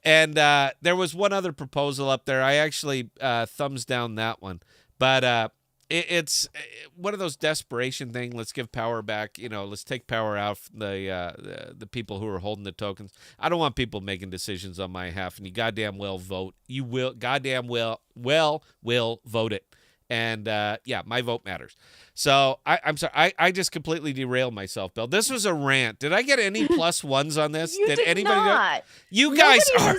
And there was one other proposal up there. I actually thumbs down that one. But it's one of those desperation thing. Let's give power back. Let's take power out from the people who are holding the tokens. I don't want people making decisions on my behalf. And you goddamn well vote. You will goddamn well vote it. And my vote matters. So I'm sorry. I just completely derailed myself, Bill. This was a rant. Did I get any plus ones on this? You did anybody not. You guys are.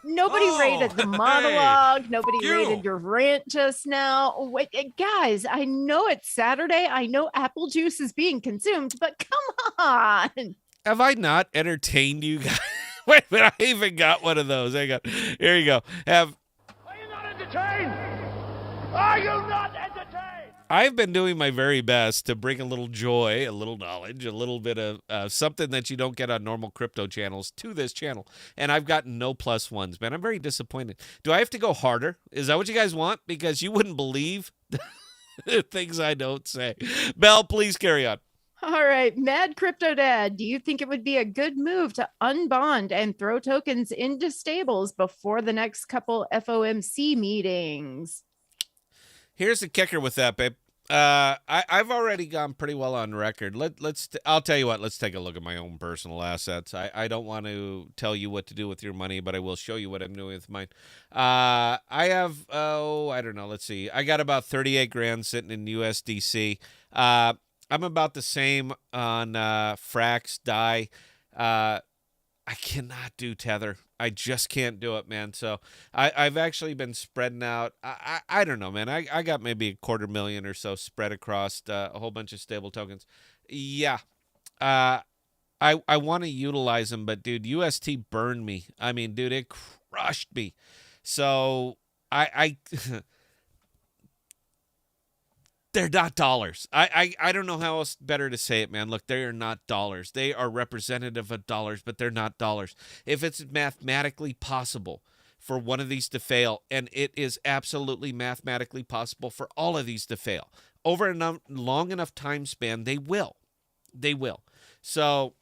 Nobody rated the monologue. Nobody you. rated your rant just now. Wait, guys, I know it's Saturday. I know apple juice is being consumed, but come on. Have I not entertained you guys? Wait a minute, I even got one of those. Hang on. Here you go. Are you not entertained? Are you not entertained? I've been doing my very best to bring a little joy, a little knowledge, a little bit of something that you don't get on normal crypto channels to this channel. And I've gotten no plus ones, man. I'm very disappointed. Do I have to go harder? Is that what you guys want? Because you wouldn't believe the things I don't say. Belle, please carry on. All right, Mad Crypto Dad, do you think it would be a good move to unbond and throw tokens into stables before the next couple FOMC meetings? Here's the kicker with that, babe. I've already gone pretty well on record. I'll tell you what. Let's take a look at my own personal assets. I don't want to tell you what to do with your money, but I will show you what I'm doing with mine. I have I don't know. Let's see. I got about 38 grand sitting in USDC. I'm about the same on Frax, DAI. I cannot do Tether. I just can't do it, man. So I've actually been spreading out. I don't know, man. I got maybe $250,000 or so spread across a whole bunch of stable tokens. Yeah. I want to utilize them, but dude, UST burned me. I mean, dude, it crushed me. So I they're not dollars. I don't know how else better to say it, man. Look, they are not dollars. They are representative of dollars, but they're not dollars. If it's mathematically possible for one of these to fail, and it is absolutely mathematically possible for all of these to fail, over a long enough time span, they will. They will. So,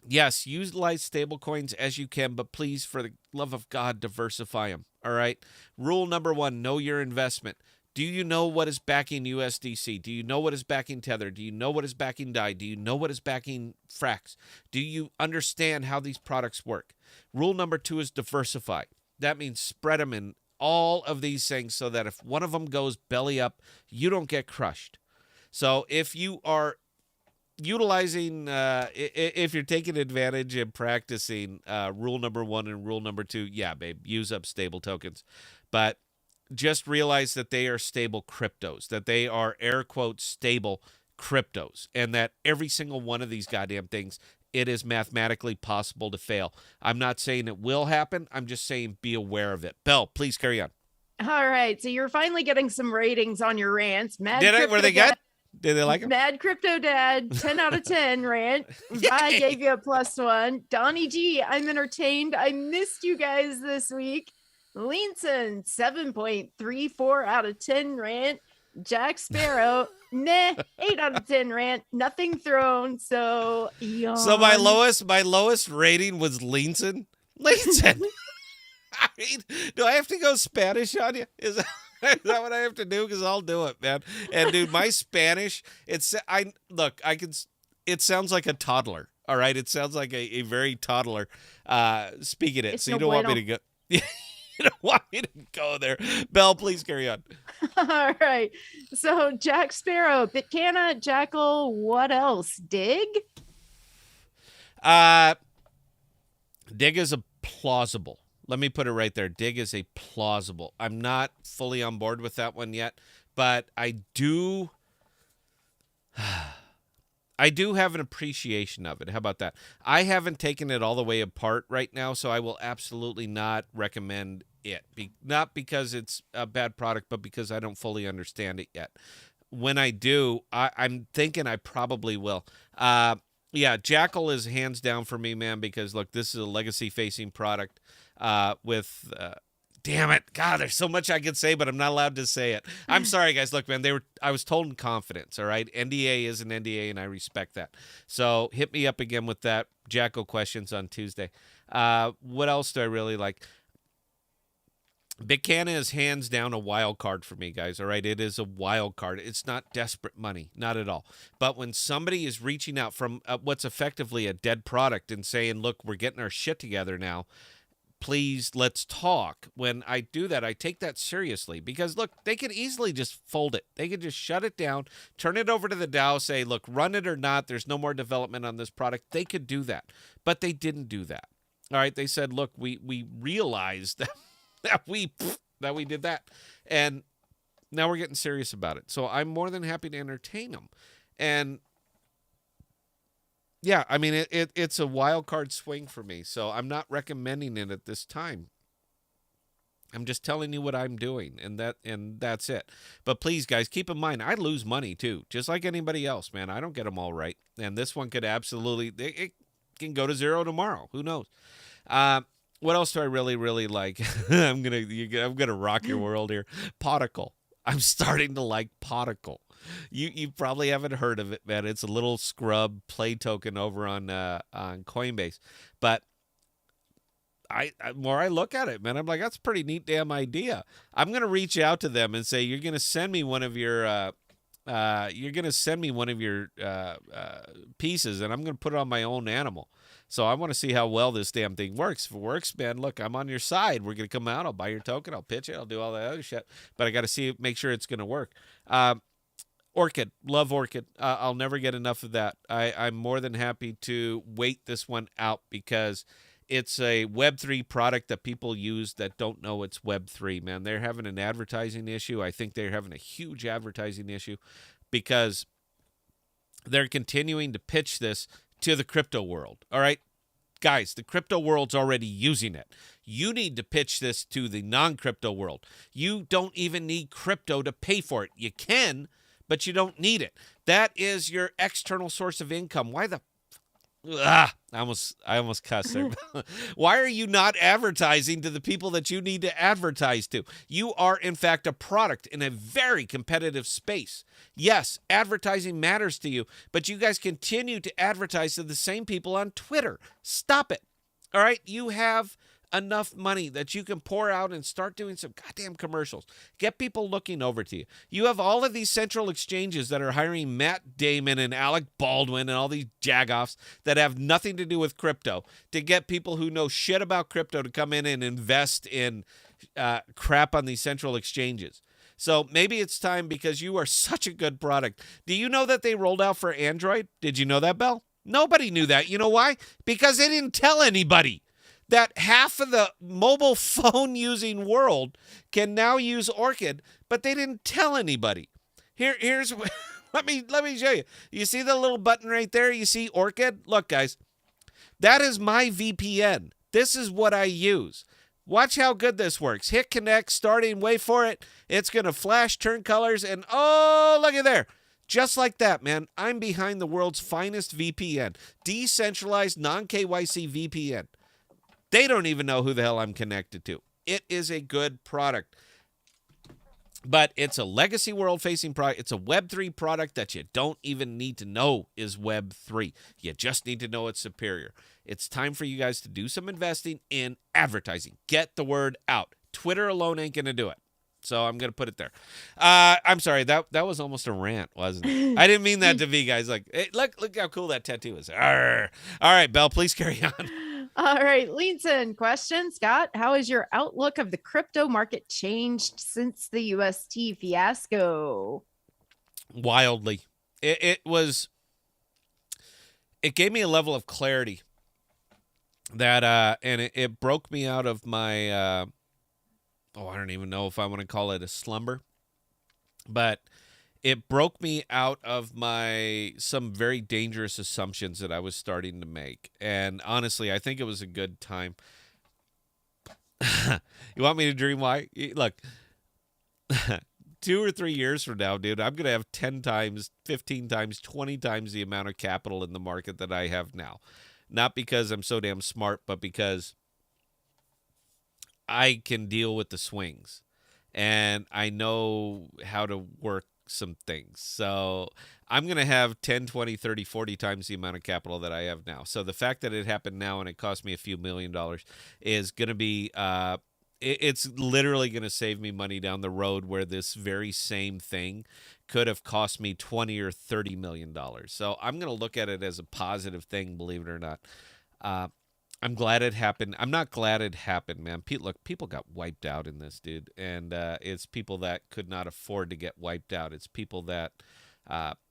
yes, utilize stable coins as you can, but please, for the love of God, diversify them. All right? Rule number 1, know your investment. Do you know what is backing USDC? Do you know what is backing Tether? Do you know what is backing DAI? Do you know what is backing Frax? Do you understand how these products work? Rule number 2 is diversify. That means spread them in all of these things so that if one of them goes belly up, you don't get crushed. So if you are utilizing, if you're taking advantage and practicing rule number 1 and rule number 2, yeah, babe, use up stable tokens. But just realize that they are stable cryptos, that they are air quotes stable cryptos, and that every single one of these goddamn things, it is mathematically possible to fail. I'm not saying it will happen. I'm just saying be aware of it. Belle, please carry on. All right, so you're finally getting some ratings on your rants. Were they good? Did they like them? Mad Crypto Dad, 10 out of 10 rant. I gave you a +1. Donnie G, I'm entertained. I missed you guys this week. Leanson, 7.34 out of 10 rant. Jack Sparrow, 8 out of 10 rant. Nothing thrown. So, yawn. So my lowest rating was Leanson. Leanson. I mean, do I have to go Spanish on you? Is that what I have to do? Because I'll do it, man. And dude, my Spanish, it sounds like a toddler. All right, it sounds like a very toddler speaking it. It's so you no don't want me bueno. to go. You don't want me to go there. Belle, please carry on. All right. So Jack Sparrow, Bitcana, Jackal, what else? Dig? Dig is a plausible. Let me put it right there. Dig is a plausible. I'm not fully on board with that one yet, but I do have an appreciation of it. How about that? I haven't taken it all the way apart right now, so I will absolutely not recommend it. Not because it's a bad product, but because I don't fully understand it yet. When I do, I'm thinking I probably will. Yeah, Jackal is hands down for me, man, because, look, this is a legacy-facing product with Damn it. God, there's so much I could say, but I'm not allowed to say it. I'm sorry, guys. Look, man, I was told in confidence, all right? NDA is an NDA, and I respect that. So hit me up again with that Jacko questions on Tuesday. What else do I really like? Big Canna is hands down a wild card for me, guys, all right? It is a wild card. It's not desperate money, not at all. But when somebody is reaching out from what's effectively a dead product and saying, look, we're getting our shit together now, please, let's talk. When I do that, I take that seriously because, look, they could easily just fold it. They could just shut it down, turn it over to the Dow, say, look, run it or not. There's no more development on this product. They could do that, but they didn't do that. All right, they said, look, we realized that we did that, and now we're getting serious about it. So I'm more than happy to entertain them. And yeah, I mean, it's a wild card swing for me, so I'm not recommending it at this time. I'm just telling you what I'm doing, and that's it. But please, guys, keep in mind, I lose money too, just like anybody else, man. I don't get them all right, and this one could absolutely, it can go to zero tomorrow. Who knows? What else do I really, really like? I'm gonna rock your world here. Podicle. I'm starting to like Podicle. You probably haven't heard of it, man. It's a little scrub play token over on Coinbase. But more I look at it, man, I'm like, that's a pretty neat damn idea. I'm gonna reach out to them and say, you're gonna send me one of your pieces, and I'm gonna put it on my own animal. So I want to see how well this damn thing works. If it works, man, look, I'm on your side. We're going to come out. I'll buy your token. I'll pitch it. I'll do all that other shit. But I got to make sure it's going to work. Orchid. Love Orchid. I'll never get enough of that. I'm more than happy to wait this one out because it's a Web3 product that people use that don't know it's Web3, man. They're having an advertising issue. I think they're having a huge advertising issue because they're continuing to pitch this to the crypto world. All right, guys, the crypto world's already using it. You need to pitch this to the non-crypto world. You don't even need crypto to pay for it. You can, but you don't need it. That is your external source of income. Why the I almost cussed there. Why are you not advertising to the people that you need to advertise to? You are, in fact, a product in a very competitive space. Yes, advertising matters to you, but you guys continue to advertise to the same people on Twitter. Stop it. All right? You have enough money that you can pour out and start doing some goddamn commercials. Get people looking over to you. You have all of these central exchanges that are hiring Matt Damon and Alec Baldwin and all these jagoffs that have nothing to do with crypto to get people who know shit about crypto to come in and invest in crap on these central exchanges. So maybe it's time because you are such a good product. Do you know that they rolled out for Android? Did you know that, Bell? Nobody knew that. You know why? Because they didn't tell anybody. That half of the mobile phone using world can now use Orchid, but they didn't tell anybody. Here's let me show you. You see the little button right there? You see Orchid? Look, guys, that is my VPN. This is what I use. Watch how good this works. Hit connect, starting, wait for it. It's going to flash, turn colors, and oh, look at there. Just like that, man. I'm behind the world's finest VPN. Decentralized, non-KYC VPN. They don't even know who the hell I'm connected to. It is a good product. But it's a legacy world-facing product. It's a Web3 product that you don't even need to know is Web3. You just need to know it's superior. It's time for you guys to do some investing in advertising. Get the word out. Twitter alone ain't going to do it. So I'm going to put it there. I'm sorry. That was almost a rant, wasn't it? I didn't mean that to be, guys. Like, hey, look how cool that tattoo is. Arr. All right, Belle, please carry on. All right, Leanson, question. Scott, how has your outlook of the crypto market changed since the UST fiasco? Wildly. It gave me a level of clarity that, and it broke me out of my, I don't even know if I want to call it a slumber, but it broke me out of some very dangerous assumptions that I was starting to make. And honestly, I think it was a good time. You want me to dream why? Look, 2 or 3 years from now, dude, I'm going to have 10 times, 15 times, 20 times the amount of capital in the market that I have now. Not because I'm so damn smart, but because I can deal with the swings, and I know how to work some things. So I'm going to have 10, 20, 30, 40 times the amount of capital that I have now. So the fact that it happened now and it cost me a few $1,000,000 is going to be it's literally going to save me money down the road, where this very same thing could have cost me 20 or 30 million dollars. So I'm going to look at it as a positive thing, believe it or not. I'm glad it happened. I'm not glad it happened, man. Look, people got wiped out in this, dude. And it's people that could not afford to get wiped out. It's people that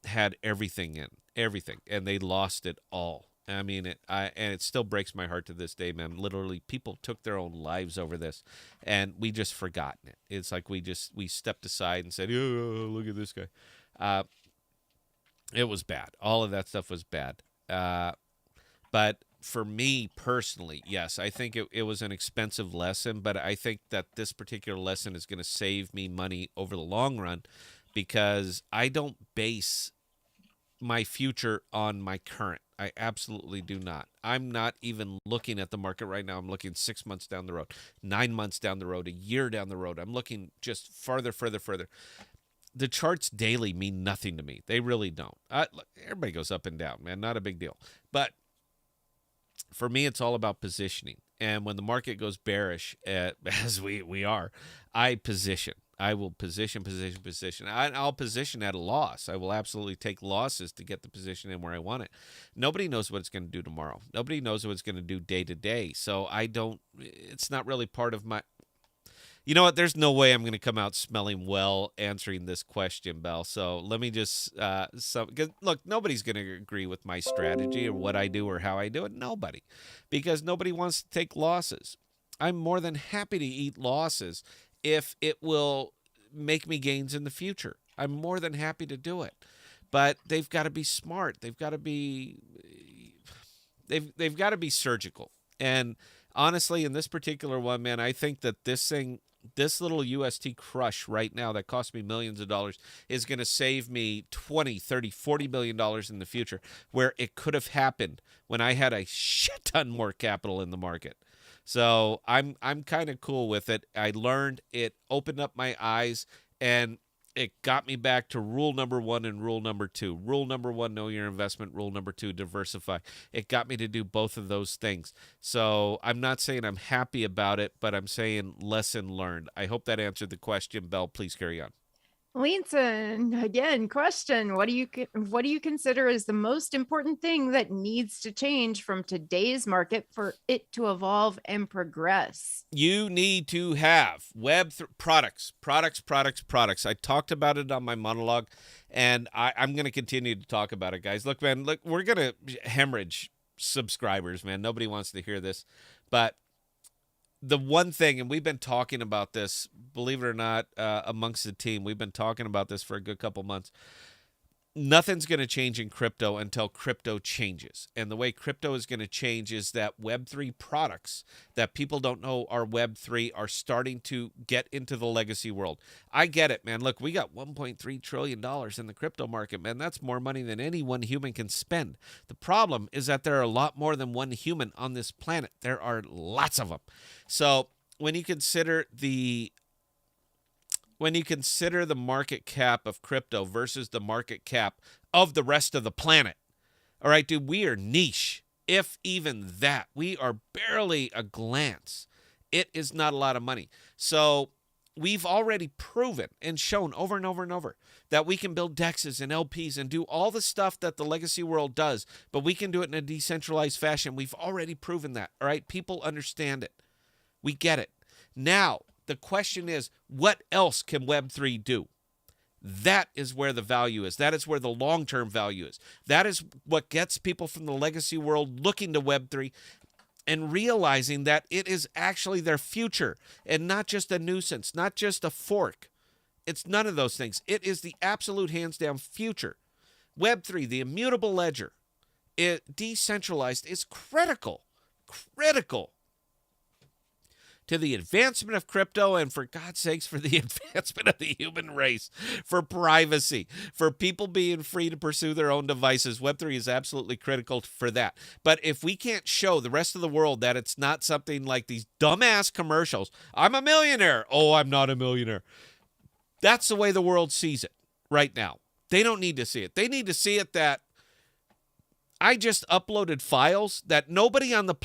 had everything, and they lost it all. I mean, and it still breaks my heart to this day, man. Literally, people took their own lives over this, and we just forgotten it. It's like we stepped aside and said, "Oh, look at this guy." It was bad. All of that stuff was bad. But for me personally, yes, I think it was an expensive lesson, but I think that this particular lesson is going to save me money over the long run, because I don't base my future on my current. I absolutely do not. I'm not even looking at the market right now. I'm looking 6 months down the road, 9 months down the road, a year down the road. I'm looking just further. The charts daily mean nothing to me. They really don't. Look, everybody goes up and down, man. Not a big deal. But for me, it's all about positioning. And when the market goes bearish, as we are, I position. I will position. I'll position at a loss. I will absolutely take losses to get the position in where I want it. Nobody knows what it's going to do tomorrow. Nobody knows what it's going to do day to day. So it's not really part of my... You know what? There's no way I'm going to come out smelling well answering this question, Bell. So let me just, look, nobody's going to agree with my strategy or what I do or how I do it. Nobody, because nobody wants to take losses. I'm more than happy to eat losses if it will make me gains in the future. I'm more than happy to do it, but they've got to be smart. They've got to be surgical. And honestly, in this particular one, man, I think that this little UST crush right now that cost me millions of dollars is going to save me 20, 30, 40 million dollars in the future, where it could have happened when I had a shit ton more capital in the market. So I'm kind of cool with it. I learned, it opened up my eyes, and it got me back to rule number 1 and rule number 2. Rule number 1, know your investment. Rule number 2, diversify. It got me to do both of those things. So I'm not saying I'm happy about it, but I'm saying lesson learned. I hope that answered the question. Belle, please carry on. Leanson, again, question. What do you consider is the most important thing that needs to change from today's market for it to evolve and progress? You need to have products. I talked about it on my monologue, and I'm going to continue to talk about it, guys. Look, man, we're going to hemorrhage subscribers, man. Nobody wants to hear this, but the one thing, and we've been talking about this, believe it or not, amongst the team, we've been talking about this for a good couple months. Nothing's going to change in crypto until crypto changes. And the way crypto is going to change is that Web3 products that people don't know are Web3 are starting to get into the legacy world. I get it, man. Look, we got $1.3 trillion in the crypto market, man. That's more money than any one human can spend. The problem is that there are a lot more than one human on this planet. There are lots of them. So when you consider the market cap of crypto versus the market cap of the rest of the planet, all right, dude, we are niche, if even that. We are barely a glance. It is not a lot of money. So we've already proven and shown over and over and over that we can build DEXs and LPs and do all the stuff that the legacy world does, but we can do it in a decentralized fashion. We've already proven that, all right? People understand it. We get it. Now, the question is, what else can Web3 do? That is where the value is. That is where the long-term value is. That is what gets people from the legacy world looking to Web3 and realizing that it is actually their future and not just a nuisance, not just a fork. It's none of those things. It is the absolute hands-down future. Web3, the immutable ledger, decentralized, is critical. Critical. to the advancement of crypto and, for God's sakes, for the advancement of the human race, for privacy, for people being free to pursue their own devices. Web3 is absolutely critical for that. But if we can't show the rest of the world that it's not something like these dumbass commercials, I'm a millionaire. Oh, I'm not a millionaire. That's the way the world sees it right now. They don't need to see it. They need to see it that I just uploaded files that nobody on the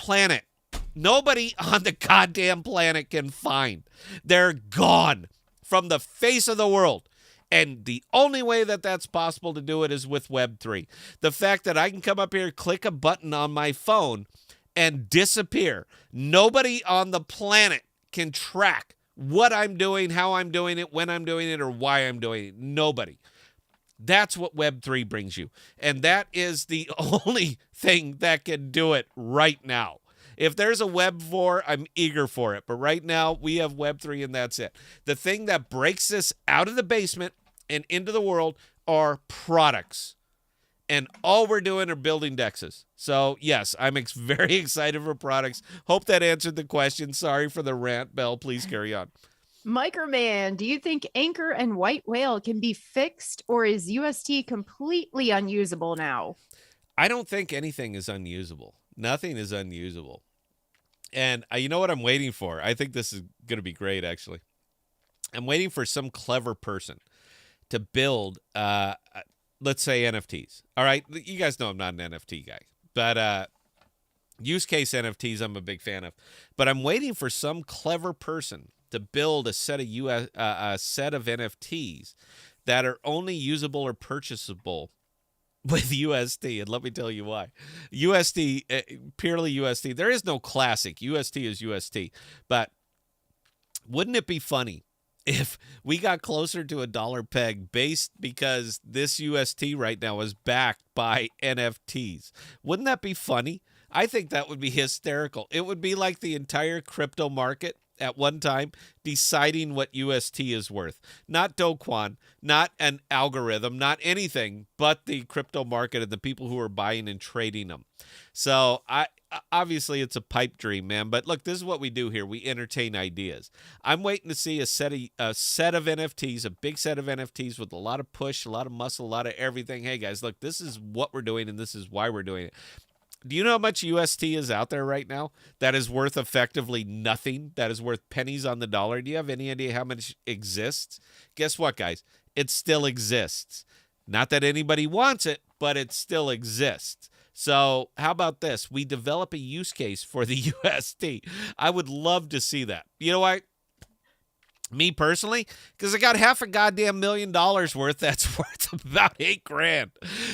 goddamn planet can find. They're gone from the face of the world. And the only way that that's possible to do it is with Web3. The fact that I can come up here, click a button on my phone, and disappear. Nobody on the planet can track what I'm doing, how I'm doing it, when I'm doing it, or why I'm doing it. Nobody. That's what Web3 brings you. And that is the only thing that can do it right now. If there's a Web 4, I'm eager for it. But right now, we have Web 3, and that's it. The thing that breaks this out of the basement and into the world are products. And all we're doing are building dexes. So, yes, I'm very excited for products. Hope that answered the question. Sorry for the rant, Belle. Please carry on. Microman, do you think Anchor and White Whale can be fixed, or is UST completely unusable now? I don't think anything is unusable. Nothing is unusable. And you know what I'm waiting for? I think this is going to be great, actually. I'm waiting for some clever person to build, let's say, NFTs. All right? You guys know I'm not an NFT guy. But use case NFTs I'm a big fan of. But I'm waiting for some clever person to build a set of NFTs that are only usable or purchasable with UST, and let me tell you why. UST, purely UST. There is no classic. UST is UST. But wouldn't it be funny if we got closer to a dollar peg based because this UST right now is backed by NFTs? Wouldn't that be funny? I think that would be hysterical. It would be like the entire crypto market at one time deciding what UST is worth. Not Do Kwon, not an algorithm, not anything, but the crypto market and the people who are buying and trading them. So obviously it's a pipe dream, man. But look, this is what we do here. We entertain ideas. I'm waiting to see a set of NFTs, a big set of NFTs with a lot of push, a lot of muscle, a lot of everything. Hey guys, look, this is what we're doing and this is why we're doing it. Do you know how much UST is out there right now that is worth effectively nothing, that is worth pennies on the dollar? Do you have any idea how much exists? Guess what, guys? It still exists. Not that anybody wants it, but it still exists. So how about this? We develop a use case for the UST. I would love to see that. You know what? Me personally, because I got half a goddamn $1 million worth that's worth about $8,000.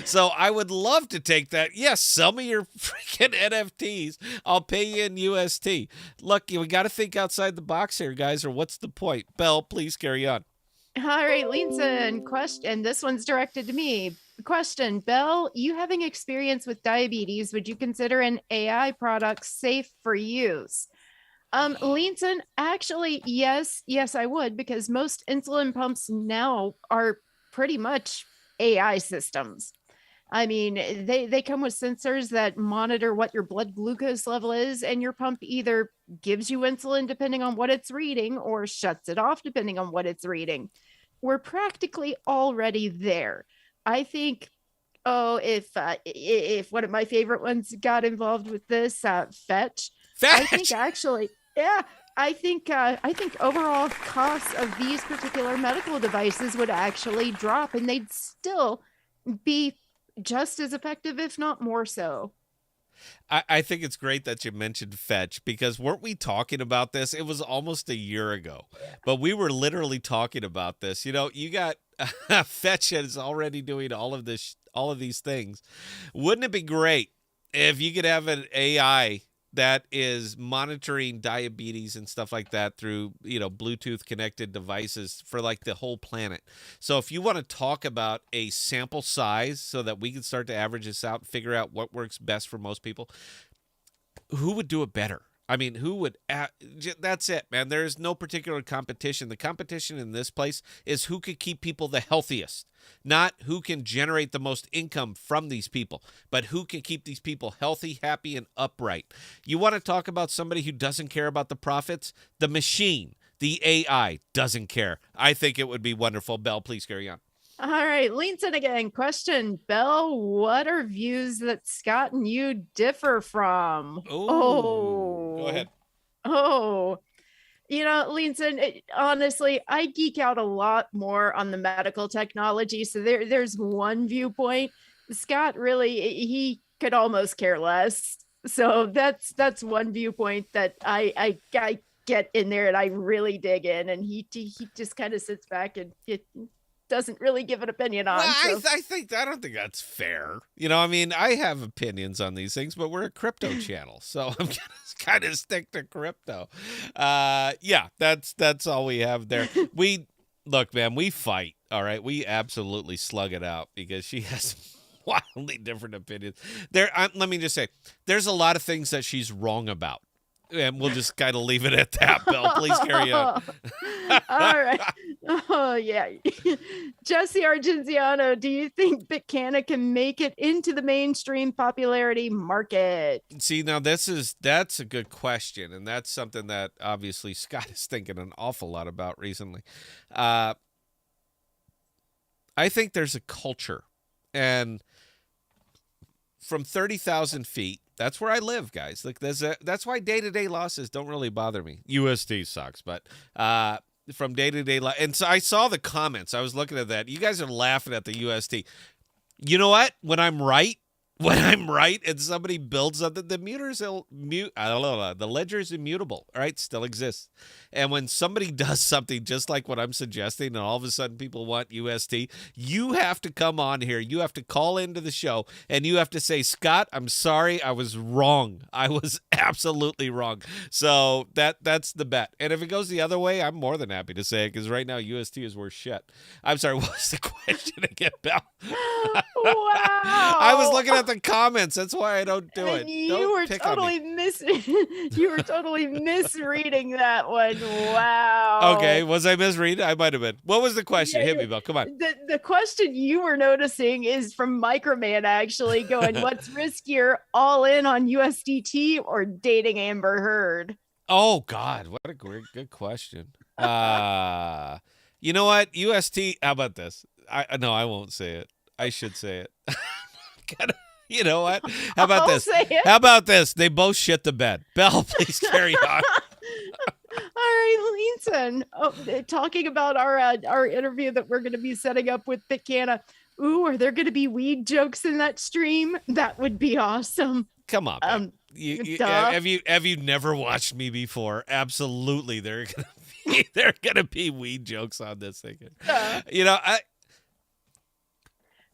So I would love to take that. Yes, sell me your freaking NFTs. I'll pay you in UST. Look, we got to think outside the box here, guys, or what's the point? Belle, please carry on. All right, Linson, question. This one's directed to me. Question, Belle, you having experience with diabetes, would you consider an AI product safe for use? Linson, actually, yes, I would, because most insulin pumps now are pretty much AI systems. I mean, they come with sensors that monitor what your blood glucose level is, and your pump either gives you insulin depending on what it's reading or shuts it off depending on what it's reading. We're practically already there. I think, if one of my favorite ones got involved with this, Fetch. I think actually, yeah, I think overall costs of these particular medical devices would actually drop, and they'd still be just as effective, if not more so. I think it's great that you mentioned Fetch, because weren't we talking about this? It was almost a year ago, but we were literally talking about this. You know, you got Fetch is already doing all of these things. Wouldn't it be great if you could have an AI that is monitoring diabetes and stuff like that through, Bluetooth connected devices for like the whole planet? So if you want to talk about a sample size so that we can start to average this out and figure out what works best for most people, who would do it better? I mean, who would that's it, man. There's no particular competition. The competition in this place is who could keep people the healthiest, not who can generate the most income from these people, but who can keep these people healthy, happy, and upright. You want to talk about somebody who doesn't care about the profits? The machine, the AI doesn't care. I think it would be wonderful. Belle, please carry on. All right, Leanson again. Question, Belle, what are views that Scott and you differ from? Go ahead. Oh, Leanson, honestly, I geek out a lot more on the medical technology. So there's one viewpoint. Scott really, he could almost care less. So that's one viewpoint that I get in there and I really dig in. And he just kind of sits back and it doesn't really give an opinion on. Well, I don't think that's fair. I mean, I have opinions on these things, but we're a crypto channel, so I'm gonna kind of stick to crypto. Yeah, that's all we have there. Look, man, we fight. All right, we absolutely slug it out because she has wildly different opinions. Let me just say, there's a lot of things that she's wrong about. And we'll just kind of leave it at that, Belle. Please carry on. All right. Oh, yeah. Jesse Argenziano, do you think that Canna can make it into the mainstream popularity market? See, now that's a good question, and that's something that obviously Scott is thinking an awful lot about recently. I think there's a culture, and from 30,000 feet, that's where I live, guys. Like that's why day-to-day losses don't really bother me. USD sucks, but from day-to-day and so I saw the comments. I was looking at that. You guys are laughing at the USD. You know what? When I'm right and somebody builds something, the ledger is immutable, all right? Still exists. And when somebody does something just like what I'm suggesting and all of a sudden people want USD, you have to come on here. You have to call into the show and you have to say, Scott, I'm sorry. I was wrong. I was absolutely wrong. So that's the bet. And if it goes the other way, I'm more than happy to say it because right now USD is worth shit. I'm sorry. What was the question again, Belle? Wow. I was looking at the comments. That's why I don't do it. You were totally misreading that one. Wow. Okay, was I misreading? I might have been. What was the question? Yeah, hit me, Belle. Come on. The question you were noticing is from Microman actually going, what's riskier, all in on USDT or dating Amber Heard? Oh God, what a good question. You know what? UST. How about this? I won't say it. I should say it. You know what? How about this? How about this? They both shit the bed. Belle, please carry on. All right, Leanson. Talking about our interview that we're going to be setting up with Canna. Ooh, are there going to be weed jokes in that stream? That would be awesome. Come on. Have you never watched me before? Absolutely, there are gonna be weed jokes on this thing.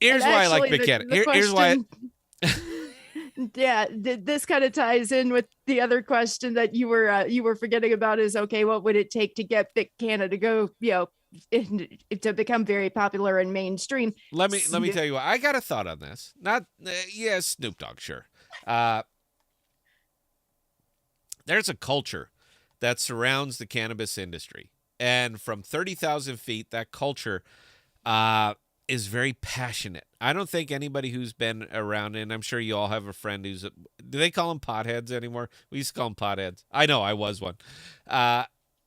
Here's why I like McKenna. Here's why. Yeah, this kind of ties in with the other question that you were forgetting about is, okay, what would it take to get Canna to go, to become very popular and mainstream? Let me tell you what, I got a thought on this. Not Snoop Dogg, sure. There's a culture that surrounds the cannabis industry, and from 30,000 feet, that culture is very passionate. I don't think anybody who's been around, and I'm sure you all have a friend who's, do they call them potheads anymore? We used to call them potheads. I know, I was one.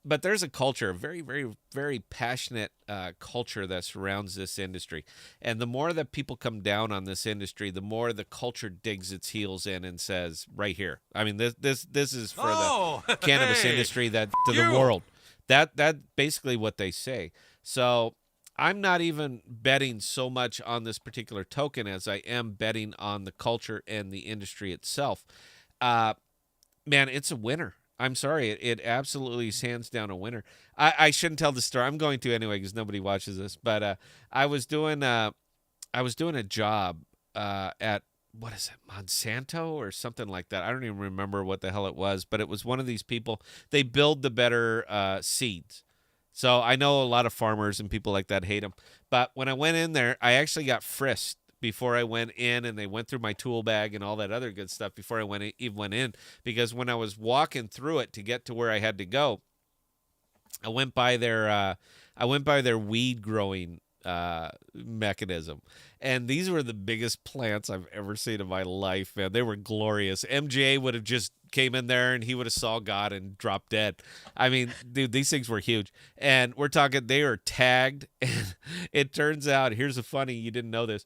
But there's a culture, a very, very, very passionate culture that surrounds this industry. And the more that people come down on this industry, the more the culture digs its heels in and says, right here. I mean, this is for the cannabis industry, that to the world. That basically what they say. So I'm not even betting so much on this particular token as I am betting on the culture and the industry itself. Man, it's a winner. I'm sorry. It absolutely is hands down a winner. I shouldn't tell the story. I'm going to anyway because nobody watches this. But I was doing a job at, what is it, Monsanto or something like that. I don't even remember what the hell it was. But it was one of these people. They build the better seeds. So I know a lot of farmers and people like that hate them. But when I went in there, I actually got frisked before I went in, and they went through my tool bag and all that other good stuff before I even went in, because when I was walking through it to get to where I had to go, I went by their weed growing mechanism, and these were the biggest plants I've ever seen in my life, man. They were glorious. MJ would have just came in there and he would have saw God and dropped dead. I mean, dude, these things were huge, and we're talking they are tagged. And it turns out, here's the funny, you didn't know this,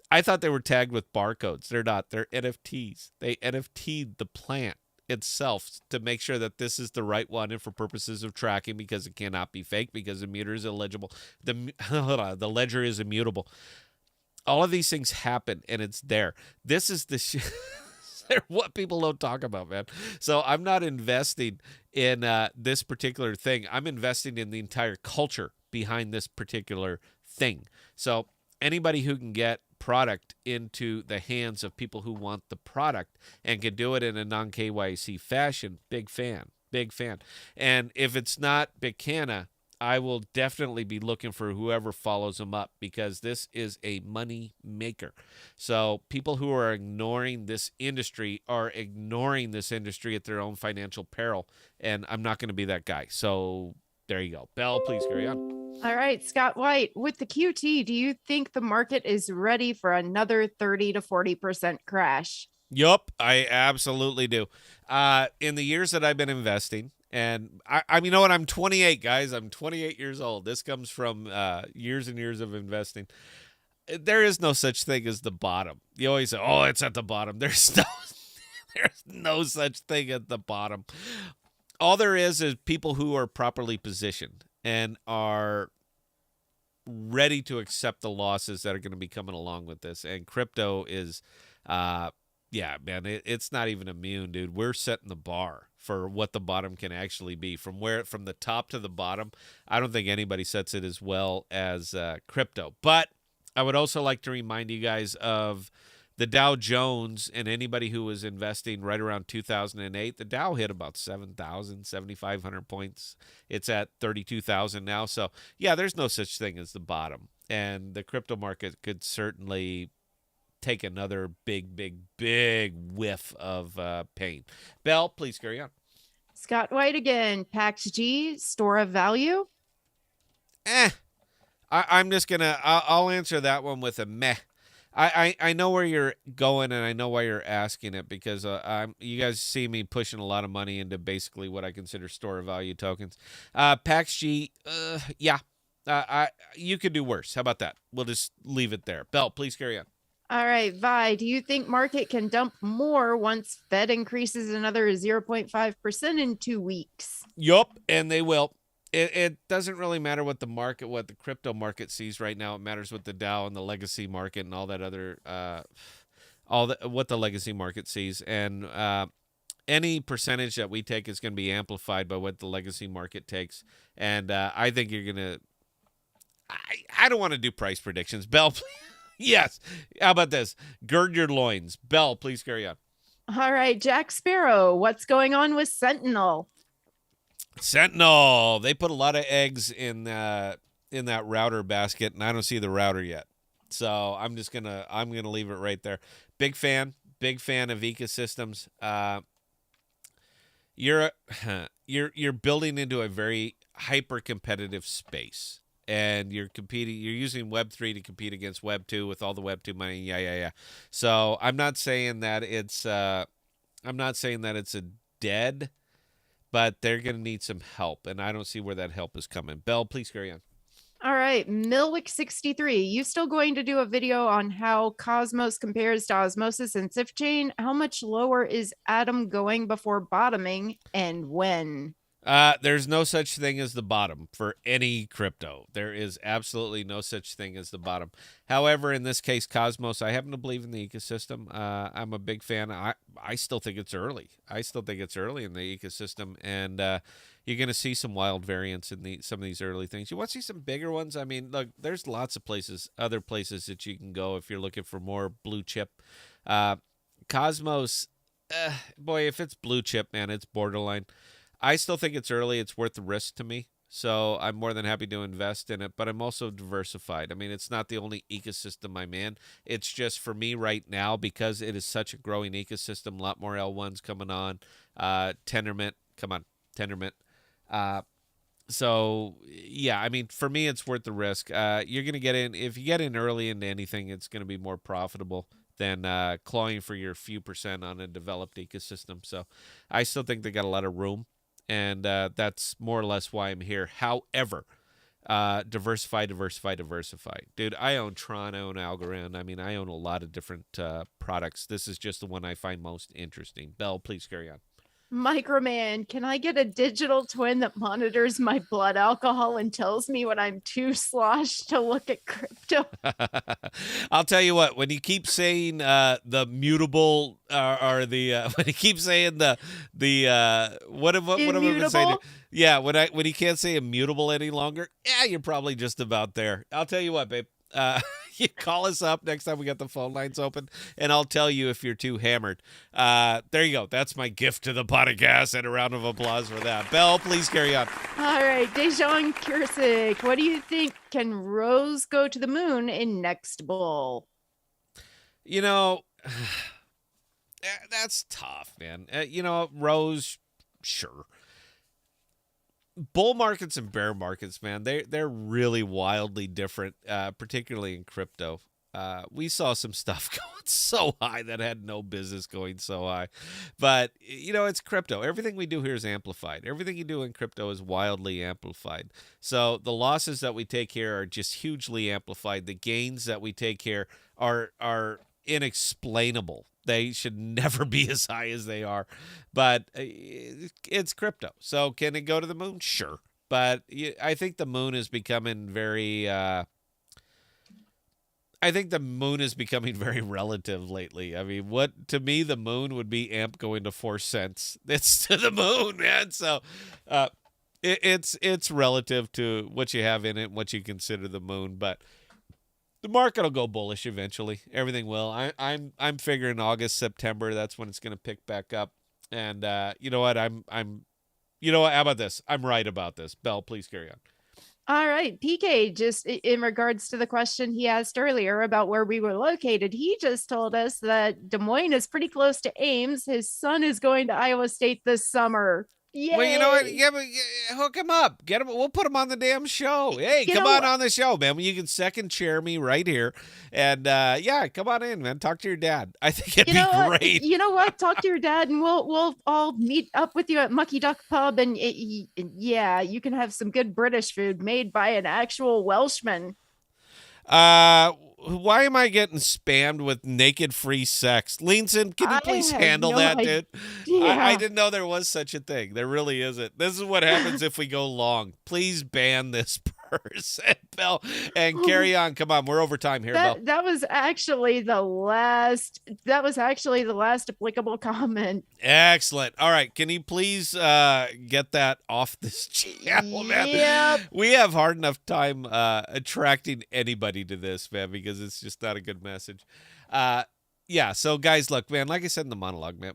I thought they were tagged with barcodes. They're not. They're NFTs. They NFT'd the plant itself to make sure that this is the right one, and for purposes of tracking, because it cannot be fake, because the meter is illegible. The ledger is immutable. All of these things happen, and it's there. This is the what people don't talk about, man. So I'm not investing in this particular thing. I'm investing in the entire culture behind this particular thing. So anybody who can get product into the hands of people who want the product and can do it in a non-KYC fashion, big fan. And if it's not Big Canna, I will definitely be looking for whoever follows them up, because this is a money maker. So people who are ignoring this industry are ignoring this industry at their own financial peril, and I'm not going to be that guy. So there you go. Belle, please carry on. All right, Scott White, with the QT, do you think the market is ready for another 30 to 40% crash? Yup, I absolutely do. In the years that I've been investing, and you know what? I'm 28, guys. I'm 28 years old. This comes from years and years of investing. There is no such thing as the bottom. You always say, "Oh, it's at the bottom." There's no such thing at the bottom. All there is people who are properly positioned and are ready to accept the losses that are going to be coming along with this. And crypto is, yeah, man, it's not even immune, dude. We're setting the bar for what the bottom can actually be. From the top to the bottom, I don't think anybody sets it as well as crypto. But I would also like to remind you guys of the Dow Jones, and anybody who was investing right around 2008, the Dow hit about 7,000, 7,500 points. It's at 32,000 now. So, yeah, there's no such thing as the bottom. And the crypto market could certainly take another big whiff of pain. Belle, please carry on. Scott White again. Pax G, store of value? I'm just going to, I'll answer that one with a meh. I know where you're going, and I know why you're asking it, because you guys see me pushing a lot of money into basically what I consider store of value tokens. Pax G, yeah, you could do worse. How about that? We'll just leave it there. Belle, please carry on. All right, Vi, do you think market can dump more once Fed increases another 0.5% in 2 weeks? Yup, and they will. It doesn't really matter what the crypto market sees right now. It matters what the Dow and the legacy market and all that other, what the legacy market sees. And any percentage that we take is going to be amplified by what the legacy market takes. And I think you're going to, I don't want to do price predictions. Belle, please. Yes. How about this? Gird your loins. Belle, please carry on. All right, Jack Sparrow, what's going on with Sentinel? Sentinel, they put a lot of eggs in that router basket, and I don't see the router yet. So I'm gonna leave it right there. Big fan of ecosystems. You're building into a very hyper competitive space, and you're using Web3 to compete against Web2 with all the Web2 money. Yeah. So I'm not saying that it's a dead, but they're going to need some help, and I don't see where that help is coming. Belle, please carry on. All right, Milwick63, you still going to do a video on how Cosmos compares to Osmosis and SifChain? How much lower is Atom going before bottoming, and when? There's no such thing as the bottom for any crypto. There is absolutely no such thing as the bottom. However, in this case, Cosmos, I happen to believe in the ecosystem. I'm a big fan. I still think it's early. I still think it's early in the ecosystem, and you're going to see some wild variants in some of these early things. You want to see some bigger ones? I mean, look, there's lots of other places that you can go if you're looking for more blue chip. Cosmos, boy, if it's blue chip, man, it's borderline. I still think it's early. It's worth the risk to me. So I'm more than happy to invest in it, but I'm also diversified. I mean, it's not the only ecosystem I'm in. It's just for me right now, because it is such a growing ecosystem, a lot more L1s coming on. Tendermint, come on, Tendermint. So yeah, I mean, for me, it's worth the risk. You're going to get in, if you get in early into anything, it's going to be more profitable than clawing for your few percent on a developed ecosystem. So I still think they got a lot of room, and that's more or less why I'm here. However, diversify. Dude, I own Tron, I own Algorand. I mean, I own a lot of different products. This is just the one I find most interesting. Belle, please carry on. Microman, can I get a digital twin that monitors my blood alcohol and tells me when I'm too sloshed to look at crypto? I'll tell you what, when you keep saying the mutable or the when you keep saying the what have I been saying? Immutable? Yeah, when you can't say immutable any longer, yeah, you're probably just about there. I'll tell you what, babe. You call us up next time we got the phone lines open, and I'll tell you if you're too hammered. There you go. That's my gift to the podcast, and a round of applause for that. Belle, please carry on. All right, Dejan Kirsik, what do you think? Can Rose go to the moon in next bull? You know, that's tough, man. Rose, sure. Bull markets and bear markets, man, they're really wildly different, particularly in crypto. We saw some stuff going so high that had no business going so high. But, it's crypto. Everything we do here is amplified. Everything you do in crypto is wildly amplified. So the losses that we take here are just hugely amplified. The gains that we take here are inexplainable. They should never be as high as they are. But it's crypto. So can it go to the moon? Sure. But I think the moon is becoming very... I think the moon is becoming very relative lately. I mean, to me, the moon would be AMP going to 4 cents. It's to the moon, man. So it's relative to what you have in it and what you consider the moon. But the market will go bullish eventually. Everything will. I'm figuring August, September. That's when it's going to pick back up. And you know what? How about this? I'm right about this. Belle, please carry on. All right, PK, just in regards to the question he asked earlier about where we were located, he just told us that Des Moines is pretty close to Ames. His son is going to Iowa State this summer. Yay! Well, you know what? Yeah, but hook him up. Get him. We'll put him on the damn show. Hey, come on the show, man. You can second chair me right here, and come on in, man. Talk to your dad. I think it'd be great. You know what? Talk to your dad, and we'll all meet up with you at Mucky Duck Pub, and you can have some good British food made by an actual Welshman. Why am I getting spammed with naked free sex? Leanson, can you please handle that, dude? I didn't know there was such a thing. There really isn't. This is what happens if we go long. Please ban this person, Bill, and carry on. Come on, we're over time here, Bill. That was actually the last applicable comment. Excellent. All right, can you please get that off this channel, man? Yep. We have hard enough time attracting anybody to this, man, because it's just not a good message. So guys, look, man, like I said in the monologue, man,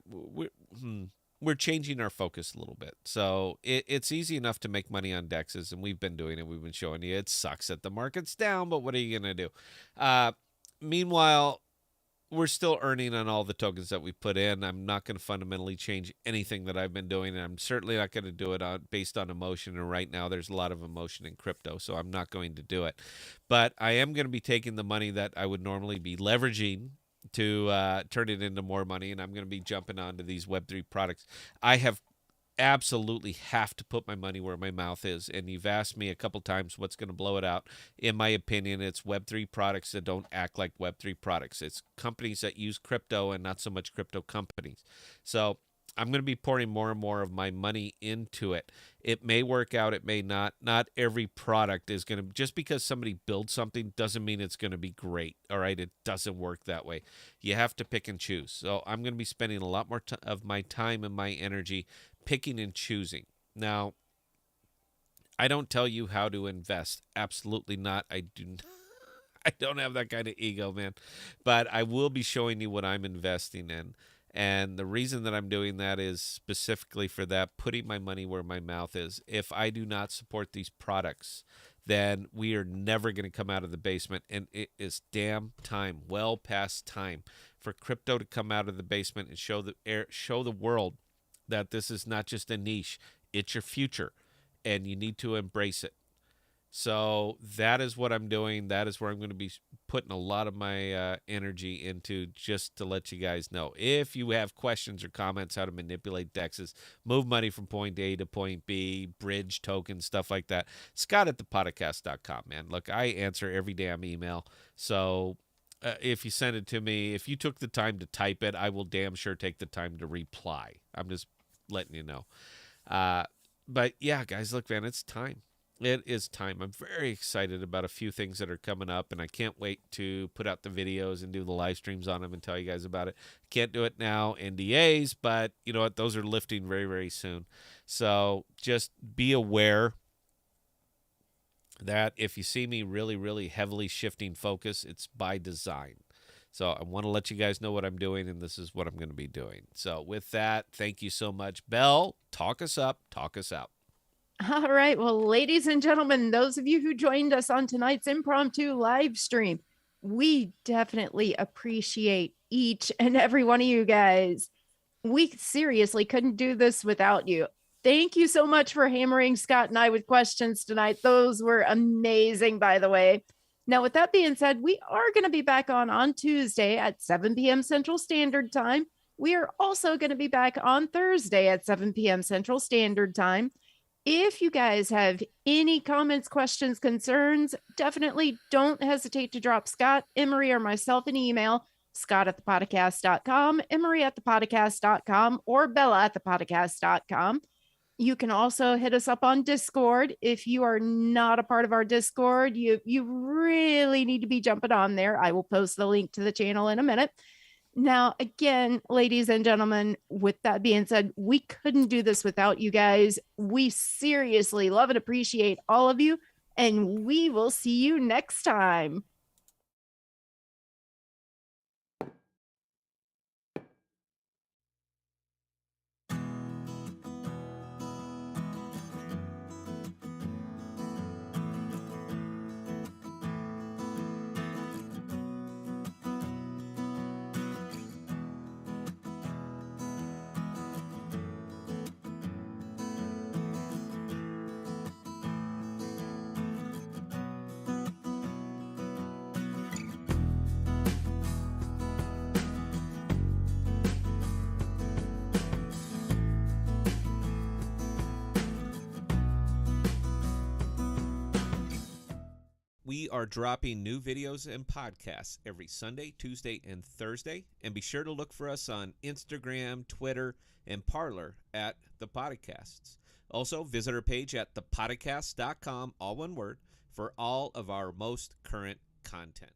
we're changing our focus a little bit. So it's easy enough to make money on DEXs, and we've been doing it. We've been showing you it sucks that the market's down, but what are you going to do? Meanwhile, we're still earning on all the tokens that we put in. I'm not going to fundamentally change anything that I've been doing, and I'm certainly not going to do it based on emotion. And right now, there's a lot of emotion in crypto, so I'm not going to do it. But I am going to be taking the money that I would normally be leveraging to turn it into more money, and I'm going to be jumping onto these Web3 products. I absolutely have to put my money where my mouth is, and you've asked me a couple times what's going to blow it out. In my opinion, it's Web3 products that don't act like Web3 products. It's companies that use crypto and not so much crypto companies. So I'm going to be pouring more and more of my money into it. It may work out, it may not. Not every product is going to, just because somebody builds something doesn't mean it's going to be great. All right, it doesn't work that way. You have to pick and choose. So I'm going to be spending a lot more of my time and my energy picking and choosing. Now, I don't tell you how to invest. Absolutely not. I don't have that kind of ego, man. But I will be showing you what I'm investing in. And the reason that I'm doing that is specifically for that, putting my money where my mouth is. If I do not support these products, then we are never going to come out of the basement. And it is damn time, well past time, for crypto to come out of the basement and show the world that this is not just a niche. It's your future, and you need to embrace it. So that is what I'm doing. That is where I'm going to be putting a lot of my energy into, just to let you guys know. If you have questions or comments how to manipulate DEXs, move money from point A to point B, bridge tokens, stuff like that, Scott at ThePodocasts.com, man. Look, I answer every damn email. So if you send it to me, if you took the time to type it, I will damn sure take the time to reply. I'm just letting you know. But yeah, guys, look, man, it's time. It is time. I'm very excited about a few things that are coming up, and I can't wait to put out the videos and do the live streams on them and tell you guys about it. Can't do it now, NDAs, but you know what? Those are lifting very, very soon. So just be aware that if you see me really, really heavily shifting focus, it's by design. So I want to let you guys know what I'm doing, and this is what I'm going to be doing. So with that, thank you so much. Belle, talk us up, talk us out. All right. Well, ladies and gentlemen, those of you who joined us on tonight's impromptu live stream, we definitely appreciate each and every one of you guys. We seriously couldn't do this without you. Thank you so much for hammering Scott and I with questions tonight. Those were amazing, by the way. Now, with that being said, we are going to be back on Tuesday at 7 p.m. Central Standard Time. We are also going to be back on Thursday at 7 p.m. Central Standard Time. If you guys have any comments, questions, concerns, definitely don't hesitate to drop Scott, Emery, or myself an email, scott@thepodcast.com, emery@thepodcast.com, or bella@thepodcast.com. You can also hit us up on Discord. If you are not a part of our Discord, you really need to be jumping on there. I will post the link to the channel in a minute. Now, again, ladies and gentlemen, with that being said, we couldn't do this without you guys. We seriously love and appreciate all of you, and we will see you next time. We are dropping new videos and podcasts every Sunday, Tuesday, and Thursday. And be sure to look for us on Instagram, Twitter, and Parler at ThePodocasts. Also, visit our page at ThePodocasts.com, all one word, for all of our most current content.